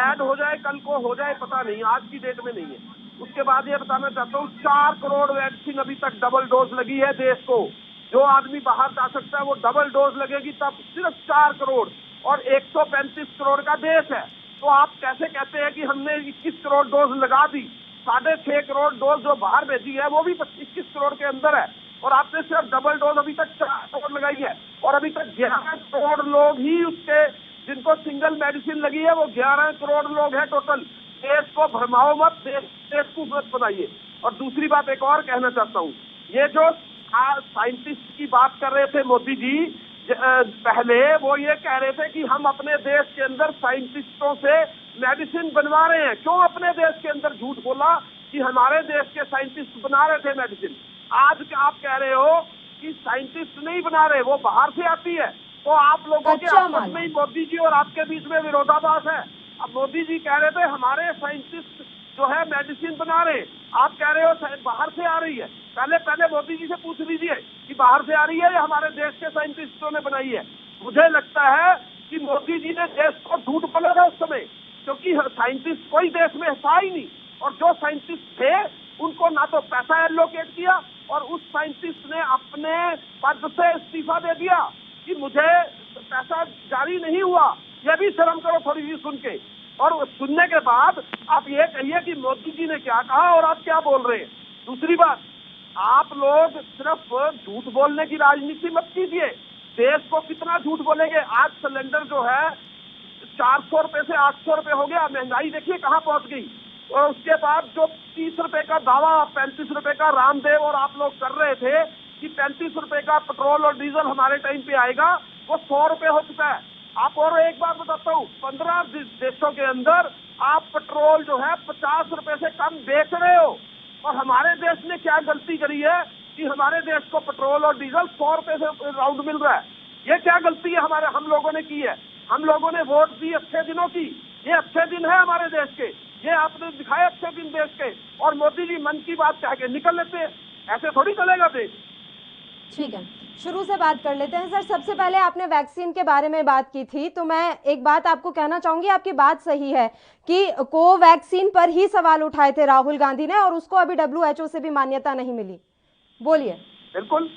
ऐड हो जाए, कल को हो जाए, पता नहीं, आज की डेट में नहीं है। उसके बाद ये बताना चाहता हूँ, 4 करोड़ वैक्सीन अभी तक डबल डोज लगी है देश को। जो आदमी बाहर जा सकता है वो डबल डोज लगेगी तब, सिर्फ 4 करोड़ और 135 करोड़ का देश है। तो आप कैसे कहते हैं कि हमने 21 करोड़ डोज लगा दी? 6.5 करोड़ डोज जो बाहर भेजी है वो भी 21 करोड़ के अंदर है, और आपने सिर्फ डबल डोज अभी तक 4 करोड़ लगाई है, और अभी तक 11 करोड़ लोग ही उसके जिनको सिंगल मेडिसिन लगी है वो 11 करोड़ लोग हैं टोटल। देश को भरमाओ मत, देश को मत बनाइए। और दूसरी बात एक और कहना चाहता हूँ, ये जो साइंटिस्ट की बात कर रहे थे मोदी जी पहले, वो ये कह रहे थे कि हम अपने देश के अंदर साइंटिस्टों से मेडिसिन बनवा रहे हैं। क्यों अपने देश के अंदर झूठ बोला कि हमारे देश के साइंटिस्ट बना रहे थे मेडिसिन? आज आप कह रहे हो कि साइंटिस्ट नहीं बना रहे, वो बाहर से आती है। तो आप लोगों के आपस में ही मोदी जी और आपके बीच में विरोधाभास है। अब मोदी जी कह रहे थे हमारे साइंटिस्ट जो है मेडिसिन बना रहे, आप कह रहे हो बाहर से आ रही है। पहले मोदी जी से पूछ लीजिए कि बाहर से आ रही है या हमारे देश के साइंटिस्टों ने बनाई है। मुझे लगता है कि मोदी जी ने देश को झूठ बोला था उस समय, क्योंकि साइंटिस्ट कोई देश में था ही नहीं, और जो साइंटिस्ट थे उनको ना तो पैसा एलोकेट किया, और उस साइंटिस्ट ने अपने पद से इस्तीफा दे दिया कि मुझे पैसा जारी नहीं हुआ। यह भी शर्म करो थोड़ी सी सुन के और सुनने के बाद आप ये कहिए कि मोदी जी ने क्या कहा और आप क्या बोल रहे हैं। दूसरी बात, आप लोग सिर्फ झूठ बोलने की राजनीति मत कीजिए। देश को कितना झूठ बोलेंगे। आज सिलेंडर जो है 400 रुपए से 800 रुपए हो गया, महंगाई देखिए कहाँ पहुंच गई। और उसके बाद जो 30 रुपए का दावा 35 रुपए का रामदेव और आप लोग कर रहे थे कि 35 रुपए का पेट्रोल और डीजल हमारे टाइम पे आएगा, वो 100 रुपए हो चुका है। आप और एक बात बताता हूँ, 15 देशों के अंदर आप पेट्रोल जो है 50 रुपए से कम बेच रहे हो, और हमारे देश ने क्या गलती करी है कि हमारे देश को पेट्रोल और डीजल 100 रुपए से राउंड मिल रहा है। ये क्या गलती है हम लोगों ने की है। हम लोगों ने वोट दी अच्छे दिनों की, ये अच्छे दिन है हमारे देश के, ये आपने दिखाए अच्छे दिन देश के, और मोदी जी मन की बात कह के निकल लेते हैं। ऐसे थोड़ी चलेगा देश। ठीक है, शुरू से बात कर लेते हैं। सर, सबसे पहले आपने वैक्सीन के बारे में बात की थी, तो मैं एक बात आपको कहना चाहूंगी, आपकी बात सही है कि कोवैक्सीन पर ही सवाल उठाए थे राहुल गांधी ने, और उसको अभी WHO से भी मान्यता नहीं मिली। बोलिए। बिल्कुल।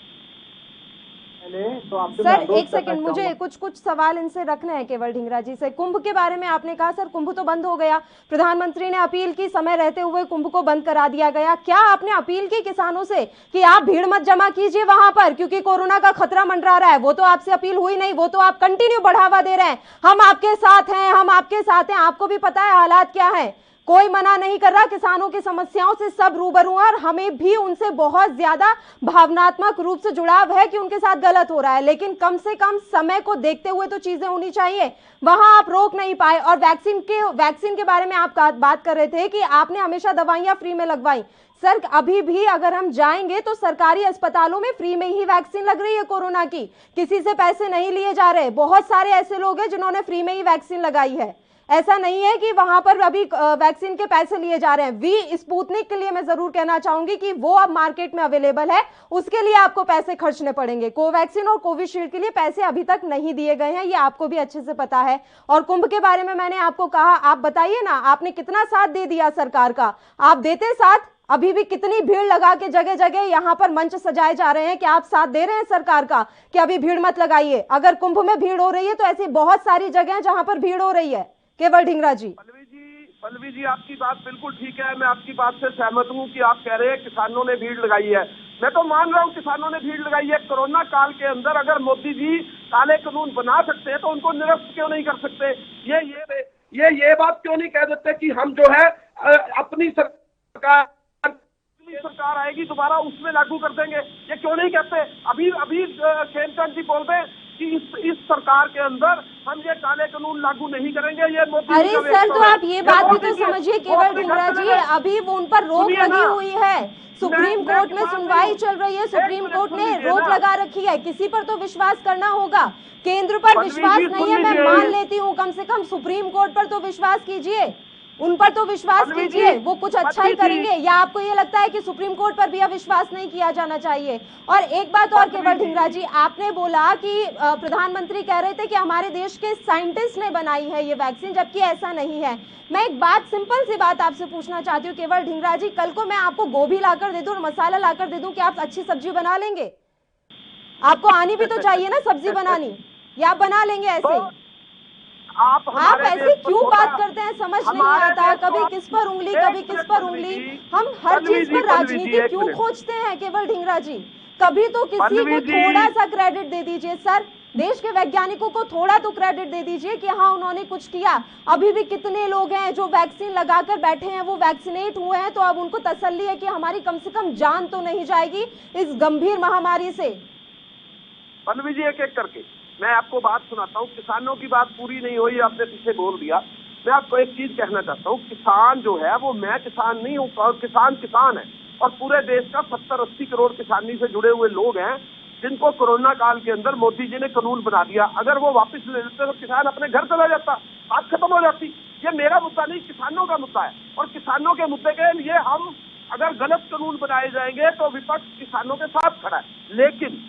तो सर एक सेकंड, मुझे कुछ सवाल इनसे रखने हैं केवल ढींगरा जी से। कुंभ के बारे में आपने कहा सर कुंभ तो बंद हो गया, प्रधानमंत्री ने अपील की, समय रहते हुए कुंभ को बंद करा दिया गया। क्या आपने अपील की किसानों से कि आप भीड़ मत जमा कीजिए वहां पर, क्योंकि कोरोना का खतरा मंडरा रहा है? वो तो आपसे अपील हुई नहीं, वो तो आप कंटिन्यू बढ़ावा दे रहे हैं, हम आपके साथ हैं, हम आपके साथ हैं। आपको भी पता है हालात क्या है, कोई मना नहीं कर रहा, किसानों की समस्याओं से सब रूबरू हैं, और हमें भी उनसे बहुत ज्यादा भावनात्मक रूप से जुड़ाव है कि उनके साथ गलत हो रहा है, लेकिन कम से कम समय को देखते हुए तो चीजें होनी चाहिए। वहां आप रोक नहीं पाए। और वैक्सीन के बारे में आप बात कर रहे थे कि आपने हमेशा दवाइयां फ्री में लगवाई। सर अभी भी अगर हम जाएंगे तो सरकारी अस्पतालों में फ्री में ही वैक्सीन लग रही है कोरोना की, किसी से पैसे नहीं लिए जा रहे। बहुत सारे ऐसे लोग हैं जिन्होंने फ्री में ही वैक्सीन लगाई है, ऐसा नहीं है कि वहां पर अभी वैक्सीन के पैसे लिए जा रहे हैं। वी स्पुतनिक के लिए मैं जरूर कहना चाहूंगी कि वो अब मार्केट में अवेलेबल है, उसके लिए आपको पैसे खर्चने पड़ेंगे। कोवैक्सीन और कोविशील्ड के लिए पैसे अभी तक नहीं दिए गए हैं, ये आपको भी अच्छे से पता है। और कुंभ के बारे में मैंने आपको कहा, आप बताइए ना, आपने कितना साथ दे दिया सरकार का? आप देते साथ? अभी भी कितनी भीड़ लगा के जगह जगह यहाँ पर मंच सजाए जा रहे हैं कि आप साथ दे रहे हैं सरकार का कि अभी भीड़ मत लगाइए। अगर कुंभ में भीड़ हो रही है तो ऐसी बहुत सारी जगह जहां पर भीड़ हो रही है। केवल ढींगरा जी। पल्लवी जी आपकी बात बिल्कुल ठीक है, मैं आपकी बात से सहमत हूँ कि आप कह रहे हैं किसानों ने भीड़ लगाई है। मैं तो मान रहा हूँ किसानों ने भीड़ लगाई है। कोरोना काल के अंदर अगर मोदी जी काले कानून बना सकते हैं तो उनको निरस्त क्यों नहीं कर सकते? ये बात क्यों नहीं कह देते कि हम जो है अपनी सरकार आएगी दोबारा उसमें लागू कर देंगे? ये क्यों नहीं कहते? अभी खेमचंद जी बोल रहे कि इस सरकार के अंदर हम ये काले कानून लागू नहीं करेंगे। ये मोदी। अरे सर, तो आप ये बात भी तो समझिए केवल ढींगरा जी, अभी वो उन पर रोक लगी हुई है, सुप्रीम कोर्ट में सुनवाई चल रही है, सुप्रीम कोर्ट ने रोक लगा रखी है। किसी पर तो विश्वास करना होगा। केंद्र पर विश्वास नहीं है, मैं मान लेती हूँ, कम से कम सुप्रीम कोर्ट पर तो विश्वास कीजिए, उन पर तो विश्वास कीजिए, वो कुछ अच्छा ही करेंगे। या आपको ये लगता है कि सुप्रीम कोर्ट पर भी अविश्वास नहीं किया जाना चाहिए? और एक बात और केवल ढींगरा जी, आपने बोला कि प्रधानमंत्री कह रहे थे कि हमारे देश के साइंटिस्ट ने बनाई है ये वैक्सीन, जबकि ऐसा नहीं है। मैं एक बात, सिंपल सी बात आपसे पूछना चाहती हूँ केवल ढींगरा जी, कल को मैं आपको गोभी लाकर दे दूं और मसाला लाकर दे दूं, कि आप अच्छी सब्जी बना लेंगे? आपको आनी भी तो चाहिए ना सब्जी बनानी, या आप बना लेंगे ऐसे? आप ऐसे क्यों बात करते हैं, समझ नहीं आता। कभी किस पर उंगली, कभी किस पर उंगली, हम हर चीज पर राजनीति क्यों खोजते हैं केवल ढींगरा जी? कभी तो किसी को थोड़ा सा क्रेडिट दे दीजिए सर, देश के वैज्ञानिकों को थोड़ा तो क्रेडिट दे दीजिए कि हाँ उन्होंने कुछ किया। अभी भी कितने लोग हैं जो वैक्सीन लगाकर बैठे हैं, वो वैक्सीनेट हुए हैं, तो अब उनको तसल्ली है कि हमारी कम से कम जान तो नहीं जाएगी इस गंभीर महामारी से। पल्लवी जी एक एक करके मैं आपको बात सुनाता हूँ। किसानों की बात पूरी नहीं हुई, आपने पीछे बोल दिया। मैं आपको एक चीज कहना चाहता हूँ, किसान जो है वो, मैं किसान नहीं हूँ, किसान है, और पूरे देश का 70-80 करोड़ किसानी से जुड़े हुए लोग हैं जिनको कोरोना काल के अंदर मोदी जी ने कानून बना दिया। अगर वो वापस ले लेते तो किसान अपने घर चला जाता, बात खत्म हो जाती। ये मेरा मुद्दा नहीं, किसानों का मुद्दा है, और किसानों के मुद्दे के लिए हम अगर गलत कानून बनाए जाएंगे तो विपक्ष किसानों के साथ खड़ा है। लेकिन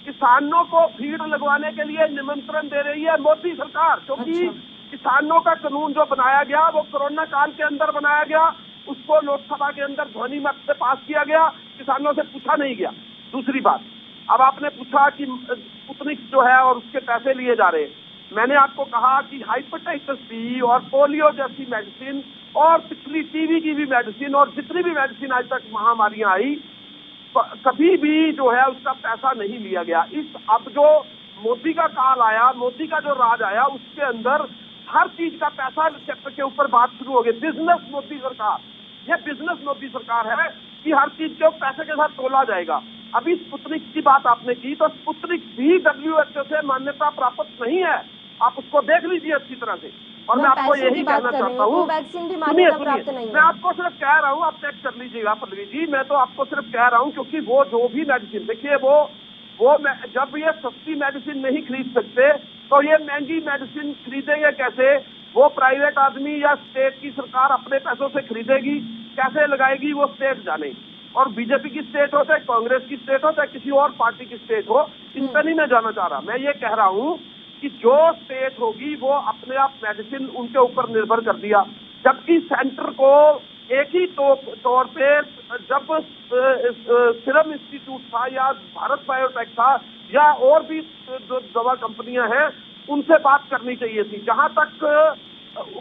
किसानों को भीड़ लगवाने के लिए निमंत्रण दे रही है मोदी सरकार, क्योंकि किसानों का कानून जो बनाया गया वो कोरोना काल के अंदर बनाया गया, उसको लोकसभा के अंदर ध्वनि मत से पास किया गया, किसानों से पूछा नहीं गया। दूसरी बात, अब आपने पूछा कि स्पुतनिक जो है और उसके पैसे लिए जा रहे हैं, मैंने आपको कहा कि हाइपेटाइटिस बी और पोलियो जैसी मेडिसिन और पिछली टीबी की भी मेडिसिन और जितनी भी मेडिसिन आज तक महामारियां आई, कभी भी जो है उसका पैसा नहीं लिया गया। अब जो मोदी का काल आया, मोदी का जो राज आया, उसके अंदर हर चीज का पैसा के ऊपर बात शुरू हो गई। बिजनेस मोदी सरकार, ये बिजनेस मोदी सरकार है कि हर चीज को पैसे के साथ तोला जाएगा। अभी स्पुतनिक की बात आपने की, तो स्पुतनिक भी WHO से मान्यता प्राप्त नहीं है, आप उसको देख लीजिए अच्छी तरह से। और मैं आपको यही कहना चाहता हूँ, मैं आपको सिर्फ कह रहा हूँ, आप चेक कर लीजिएगा पल्लवी जी, मैं तो आपको सिर्फ कह रहा हूँ क्योंकि वो जो भी मेडिसिन, देखिए वो जब ये सस्ती मेडिसिन नहीं खरीद सकते तो ये महंगी मेडिसिन खरीदेंगे कैसे? वो प्राइवेट आदमी या स्टेट की सरकार अपने पैसों से खरीदेगी, कैसे लगाएगी वो स्टेट जाने। और बीजेपी की स्टेट हो, चाहे कांग्रेस की स्टेट हो, चाहे किसी और पार्टी की स्टेट हो, इन पर नहीं मैं जाना चाह रहा। मैं ये कह रहा हूँ कि जो स्टेट होगी वो अपने आप मेडिसिन उनके ऊपर निर्भर कर दिया, जबकि सेंटर को एक ही तौर पे जब सीरम इंस्टीट्यूट था या भारत बायोटेक था या और भी दवा कंपनियां हैं, उनसे बात करनी चाहिए थी। जहां तक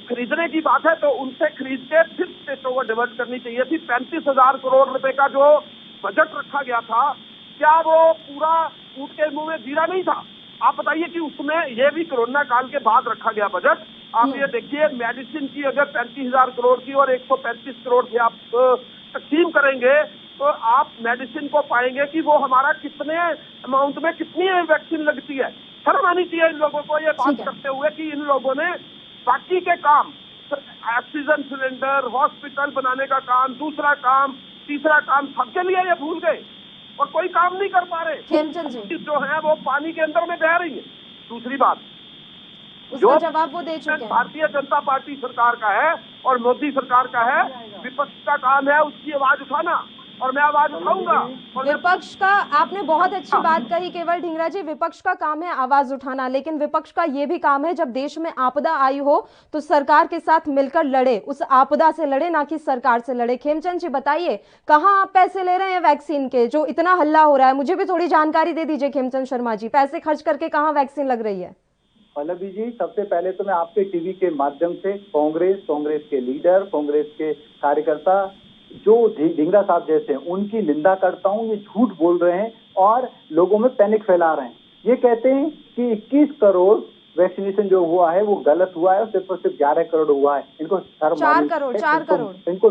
खरीदने की बात है तो उनसे खरीद के फिर स्टेटों को डिवर्ट करनी चाहिए थी। 35,000 करोड़ रुपए का जो बजट रखा गया था, क्या वो पूरा ऊँट के मुंह में जीरा नहीं था? आप बताइए कि उसमें ये भी कोरोना काल के बाद रखा गया बजट। आप ये देखिए, मेडिसिन की अगर 35,000 करोड़ की और 135 करोड़ की आप तकसीम करेंगे तो आप मेडिसिन को पाएंगे कि वो हमारा कितने अमाउंट में कितनी वैक्सीन लगती है। शर्म आनी चाहिए इन लोगों को ये बात करते हुए कि इन लोगों ने बाकी के काम, ऑक्सीजन सिलेंडर, हॉस्पिटल बनाने का काम, दूसरा काम, तीसरा काम, सबके लिए ये भूल गए और कोई काम नहीं कर पा रहे। जो है वो पानी के अंदर में बह रही है। दूसरी बात, उसका जवाब वो दे चुके हैं। भारतीय जनता पार्टी सरकार का है और मोदी सरकार का है, विपक्ष का काम है उसकी आवाज उठाना, और मैं आवाज उठाऊंगा। विपक्ष का, आपने बहुत अच्छी बात कही केवल ढींगरा जी, विपक्ष का काम है आवाज उठाना, लेकिन विपक्ष का ये भी काम है जब देश में आपदा आई हो तो सरकार के साथ मिलकर लड़े, उस आपदा से लड़े, ना कि सरकार से लड़े। खेमचंद जी बताइए, कहाँ आप पैसे ले रहे हैं वैक्सीन के? जो इतना हल्ला हो रहा है, मुझे भी थोड़ी जानकारी दे दीजिए खेमचंद शर्मा जी, पैसे खर्च करके कहाँ वैक्सीन लग रही है? पल्लवी जी, सबसे पहले तो मैं आपके टीवी के माध्यम से कांग्रेस के लीडर, कांग्रेस के कार्यकर्ता जो ढींगरा साहब जैसे हैं, उनकी निंदा करता हूं। ये झूठ बोल रहे हैं और लोगों में पैनिक फैला रहे हैं। ये कहते हैं कि 21 करोड़ वैक्सीनेशन जो हुआ है वो गलत हुआ है और सिर्फ 11 करोड़ हुआ है। इनको 4 करोड़ इनको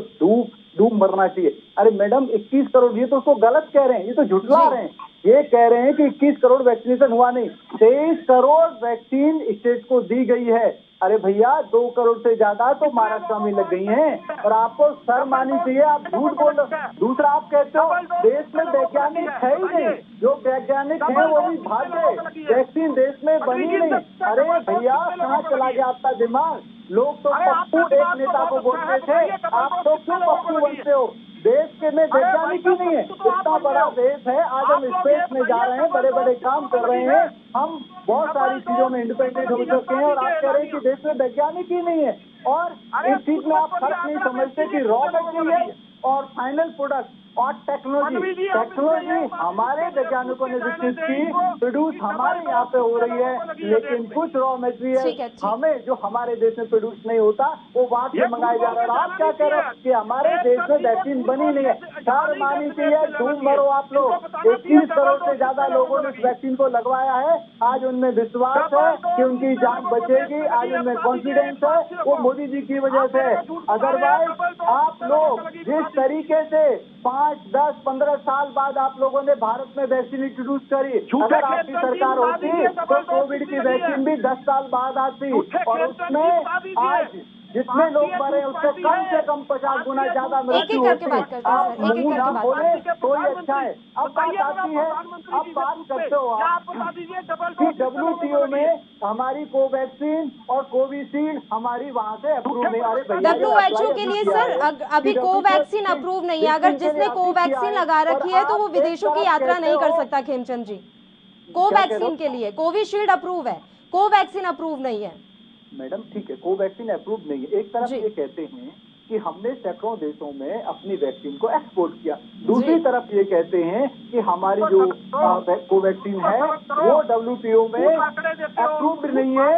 डूब मरना चाहिए। अरे मैडम, 21 करोड़, ये तो उसको गलत कह रहे हैं, ये तो झुठला रहे हैं। ये कह रहे हैं कि 21 करोड़ वैक्सीनेशन हुआ नहीं, 23 करोड़ वैक्सीन स्टेट को दी गई है। अरे भैया, 2 करोड़ से ज्यादा तो महाराष्ट्र में लग गई हैं और आपको शर्म आनी चाहिए, आप झूठ बोल रहे हो। दूसरा, आप कहते हो देश में वैज्ञानिक है ही नहीं, जो वैज्ञानिक है वो भी भाग गए, वैक्सीन देश में बनी नहीं। अरे भैया, कहाँ चला गया आपका दिमाग? लोग तो पप्पू एक नेता को बोलते थे, आप तो क्यों पप्पू बनते हो? देश के में वैज्ञानिक ही नहीं है। इतना बड़ा देश है, आज हम स्पेस में जा रहे हैं, बड़े बड़े काम कर रहे हैं, हम बहुत सारी चीजों में इंडिपेंडेंट हो चुके हैं और आप कह रहे हैं कि देश में वैज्ञानिक ही नहीं है। और इस चीज में आप फर्क नहीं समझते कि रॉ मटेरियल और फाइनल प्रोडक्ट और टेक्नोलॉजी हमारे वैज्ञानिकों ने विकसित की, प्रोड्यूस हमारे यहाँ पे हो रही है, लेकिन कुछ रॉ मटेरियल हमें जो हमारे देश में प्रोड्यूस नहीं होता वो वहां से मंगाया जा रहा है। आप क्या कह रहे हैं कि हमारे देश में वैक्सीन बनी नहीं है? शर्म आनी चाहिए, डूब मरो आप लोग। 21 करोड़ से ज्यादा लोगों ने इस वैक्सीन को लगवाया है, आज उनमें विश्वास है कि उनकी जान बचेगी, आज उनमें कॉन्फिडेंस है, वो मोदी जी की वजह से। अदरवाइज आप लोग जिस तरीके से 5, 10, 15 साल बाद आप लोगों ने भारत में वैक्सीन इंट्रोड्यूस करी, अगर आपकी सरकार होती तो कोविड की वैक्सीन भी 10 साल बाद आती और उसमें आज जितने लोग मरे उससे कम 50 गुना ज्यादा मृत्यु होती। आप मुंह ना बोले तो ही अच्छा है। अब बात आती है, अब बात करते हो आप कि WTO में हमारी कोवैक्सीन और कोविशील्ड हमारी वहाँ से अप्रूव नहीं। अरे भैया, WHO के लिए सर अभी कोवैक्सीन अप्रूव नहीं है। अगर जिसने कोवैक्सीन लगा रखी है तो वो विदेशों की यात्रा नहीं कर सकता। खेमचंद जी, कोवैक्सीन के लिए कोविशील्ड अप्रूव है, कोवैक्सीन अप्रूव नहीं है। मैडम ठीक है, कोवैक्सीन अप्रूव नहीं है। एक तरफ ये कहते हैं कि हमने सैकड़ों देशों में अपनी वैक्सीन को एक्सपोर्ट किया। दूसरी तरफ ये कहते हैं कि हमारी जो कोवैक्सीन है वो WTO में अप्रूव्ड नहीं है।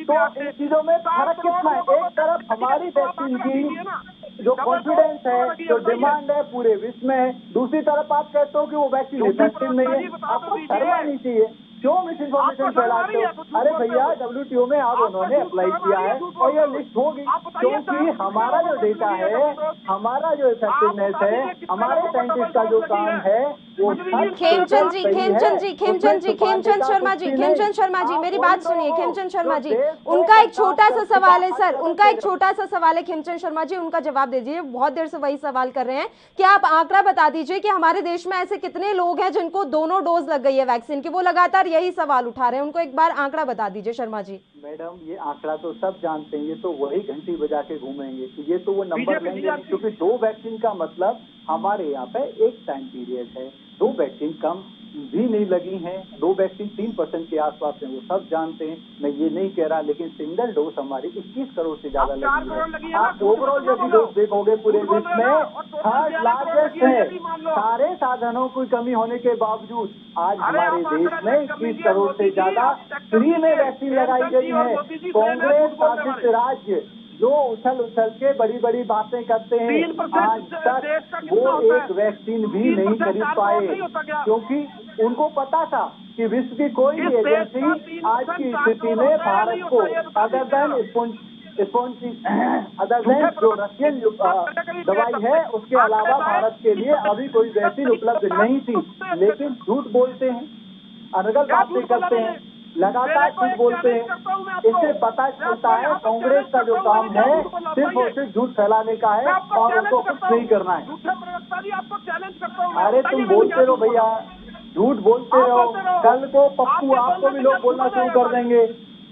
तो इन चीजों में फर्क कितना है? एक तरफ हमारी वैक्सीन की जो कॉन्फिडेंस है, जो डिमांड है पूरे विश्व में, दूसरी तरफ आप कहते हो कि वो वैक्सीन इफेक्टिव नहीं है। आपको शर्म आनी चाहिए। क्यों मिस इन्फॉर्मेशन फैलाते हो? अरे भैया, WTO में आप उन्होंने अप्लाई किया है और ये लिस्ट होगी, क्योंकि हमारा जो डेटा है, हमारा जो इफेक्टिवनेस है, हमारे साइंटिस्ट का जो काम है वो खेमचंद शर्मा जी मेरी बात सुनिए। खेमचंद शर्मा जी, उनका एक छोटा सा सवाल है सर, उनका एक छोटा सा सवाल है। खेमचंद शर्मा जी, उनका जवाब दे दीजिए। बहुत देर से वही सवाल कर रहे हैं कि आप आंकड़ा बता दीजिए कि हमारे देश में ऐसे कितने लोग हैं जिनको दोनों डोज लग गई है वैक्सीन की। वो लगातार यही सवाल उठा रहे हैं, उनको एक बार आंकड़ा बता दीजिए शर्मा जी। मैडम, ये आंकड़ा तो सब जानते हैं, ये तो वही घंटी बजा के घूमेंगे कि ये तो वो नंबर लेंगे, क्योंकि 2 वैक्सीन का मतलब हमारे यहाँ पे एक टाइम पीरियड है। 2 वैक्सीन कम भी नहीं लगी हैं, 2 वैक्सीन 3% के आसपास है, वो सब जानते हैं। मैं ये नहीं कह रहा, लेकिन सिंगल डोज हमारी 21 करोड़ से ज्यादा लगी है। आप ओवरऑल यदि डोज देखोगे पूरे विश्व में 3rd लार्जेस्ट है। सारे साधनों की कमी होने के बावजूद आज हमारे देश में 21 करोड़ से ज्यादा फ्री में वैक्सीन लगाई गई है। कांग्रेस शासित राज्य जो उछल के बड़ी बड़ी बातें करते हैं, आज तक वो एक वैक्सीन भी नहीं खरीद पाए, क्योंकि उनको पता था कि विश्व की कोई एजेंसी आज की स्थिति में भारत को अदर देन जो रशियन दवाई है उसके अलावा भारत के लिए अभी कोई वैक्सीन उपलब्ध नहीं थी। लेकिन झूठ बोलते हैं, अनगल बातें करते हैं, लगातार झूठ बोलते हैं। इससे पता चलता है कांग्रेस का जो काम है सिर्फ और सिर्फ झूठ फैलाने का है और उनको कुछ नहीं करना है। अरे तुम बोलते रहो भैया, झूठ बोलते रहो। कल को पप्पू आपको भी लोग बोलना शुरू कर देंगे।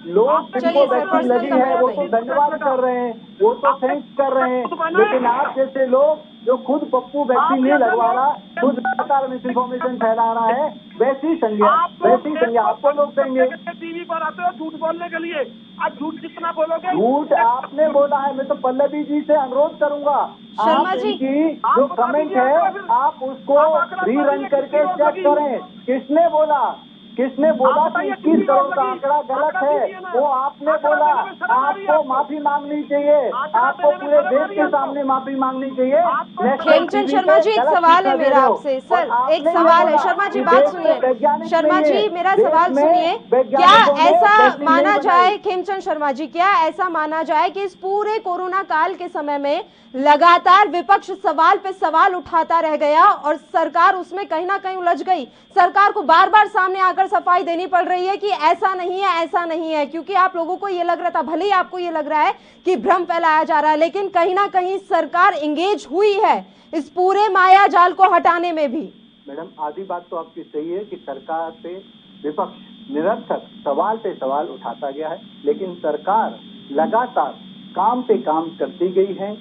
लोग जिनको वैक्सीन लगी है वो तो धन्यवाद कर रहे हैं, वो तो थैंक्स कर रहे हैं, लेकिन आप जैसे लोग जो खुद पप्पू वैक्सीन नहीं लगवा रहा, खुद लगातार मिस इन्फॉर्मेशन फैला रहा है, वैसी संज्ञा आपको लोग देंगे। टीवी पर आते हो झूठ बोलने के लिए, आज झूठ जितना बोलोगे। झूठ आपने बोला है। मैं तो पल्लवी जी से अनुरोध करूंगा, आप इनकी जो कमेंट है आप उसको रीरन करके चेक करें। किसने बोला कि 21 करोड़ का आंकड़ा गलत है? वो आपने बोला। आपको माफी मांगनी चाहिए, आपको पूरे देश के सामने माफी मांगनी चाहिए। खेमचंद शर्मा जी, एक सवाल है मेरा आपसे सर, एक सवाल है। शर्मा जी बात सुनिए, शर्मा जी मेरा सवाल सुनिए। क्या ऐसा माना जाए, खेमचंद शर्मा जी, क्या ऐसा माना जाए कि इस पूरे कोरोना काल के समय में लगातार विपक्ष सवाल पे सवाल उठाता रह गया और सरकार उसमें कहीं ना कहीं उलझ गई? सरकार को बार बार सामने आकर सफाई देनी पड़ रही है कि ऐसा नहीं है, क्योंकि आप लोगों को ये लग रहा था, भले ही आपको ये लग रहा है कि भ्रम फैलाया जा रहा है, लेकिन कहीं ना कहीं सरकार एंगेज हुई है इस पूरे माया जाल को हटाने में भी। मैडम, आधी बात तो आपकी सही है कि सरकार पे विपक्ष निरंतर सवाल पे सवाल उठाता गया है, लेकिन सरकार लगातार काम पे काम करती गई है।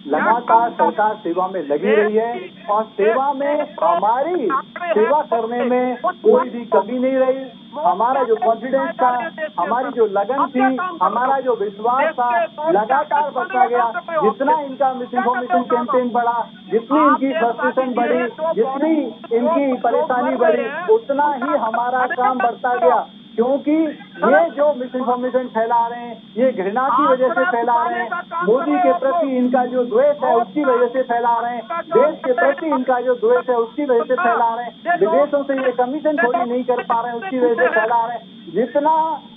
लगातार सरकार सेवा में लगी रही है और सेवा में हमारी सेवा करने में कोई भी कमी नहीं रही। हमारा जो कॉन्फिडेंस था, हमारी जो लगन थी, हमारा जो विश्वास था, लगातार बढ़ता गया। जितना इनका मिस इन्फॉर्मेशन कैंपेन बढ़ा, जितनी इनकी फ्रस्ट्रेशन बढ़ी, जितनी इनकी परेशानी बढ़ी, उतना ही हमारा काम बढ़ता गया। क्योंकि ये जो मिस इन्फॉर्मेशन फैला रहे हैं, ये घृणा की वजह से फैला रहे हैं, मोदी के प्रति इनका जो द्वेष है उसकी वजह से फैला रहे हैं, देश के प्रति इनका जो द्वेष है उसकी वजह से फैला रहे हैं, विदेशों से ये कमीशन थोड़ी नहीं कर पा रहे हैं उसकी वजह से फैला रहे हैं। जितना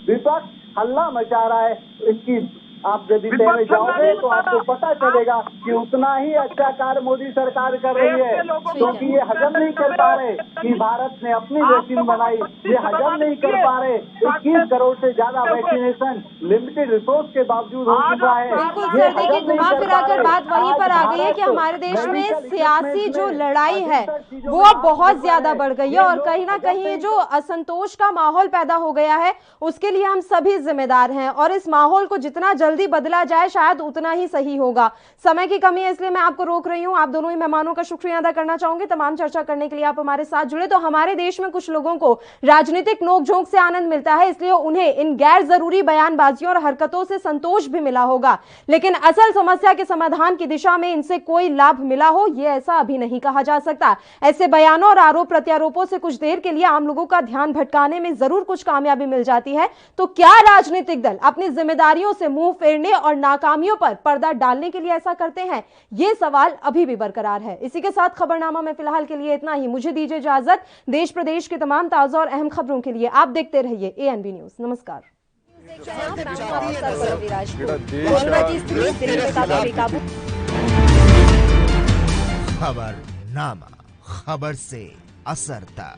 विपक्ष हल्ला मचा रहा है, इसकी आप यदि तय में जाओगे तो आपको पता चलेगा कि उतना ही अच्छा कार्य मोदी सरकार कर रही है, क्योंकि ये हजम नहीं कर पा रहे कि भारत ने अपनी वैक्सीन बनाई, ये हजम नहीं कर पा रहे 21 करोड़ से ज्यादा वैक्सीनेशन लिमिटेड रिसोर्स के बावजूद हो चुका है। बिल्कुल सर, देखिए घुमा फिराकर बात वहीं पर आ गई है कि हमारे देश में सियासी जो लड़ाई है वो अब बहुत ज्यादा बढ़ गई है और कहीं ना कहीं जो असंतोष का माहौल पैदा हो गया है उसके लिए हम सभी जिम्मेदार हैं और इस माहौल को जितना जल्दी बदला जाए शायद उतना ही सही होगा। समय की कमी है इसलिए मैं आपको रोक रही हूं। आप दोनों ही मेहमानों का शुक्रिया अदा करना चाहूंगी। तमाम चर्चा करने के लिए आप हमारे साथ जुड़े। तो हमारे देश में कुछ लोगों को राजनीतिक नोकझोंक से आनंद मिलता है, इसलिए उन्हें इन गैर जरूरी बयानबाजियों और हरकतों से संतोष भी मिला होगा, लेकिन असल समस्या के समाधान की दिशा में इनसे कोई लाभ मिला हो यह ऐसा अभी नहीं कहा जा सकता। ऐसे बयानों और आरोप प्रत्यारोपों से कुछ देर के लिए आम लोगों का ध्यान भटकाने में जरूर कुछ कामयाबी मिल जाती है। तो क्या राजनीतिक दल अपनी जिम्मेदारियों से मुंह फेरने और नाकामियों पर पर्दा डालने के लिए ऐसा करते हैं? यह सवाल अभी भी बरकरार है। इसी के साथ खबरनामा में फिलहाल के लिए इतना ही। मुझे दीजिए इजाजत। देश प्रदेश की तमाम ताजा और अहम खबरों के लिए आप देखते रहिए ANB न्यूज। नमस्कार। खबरनामा, खबर से असरता।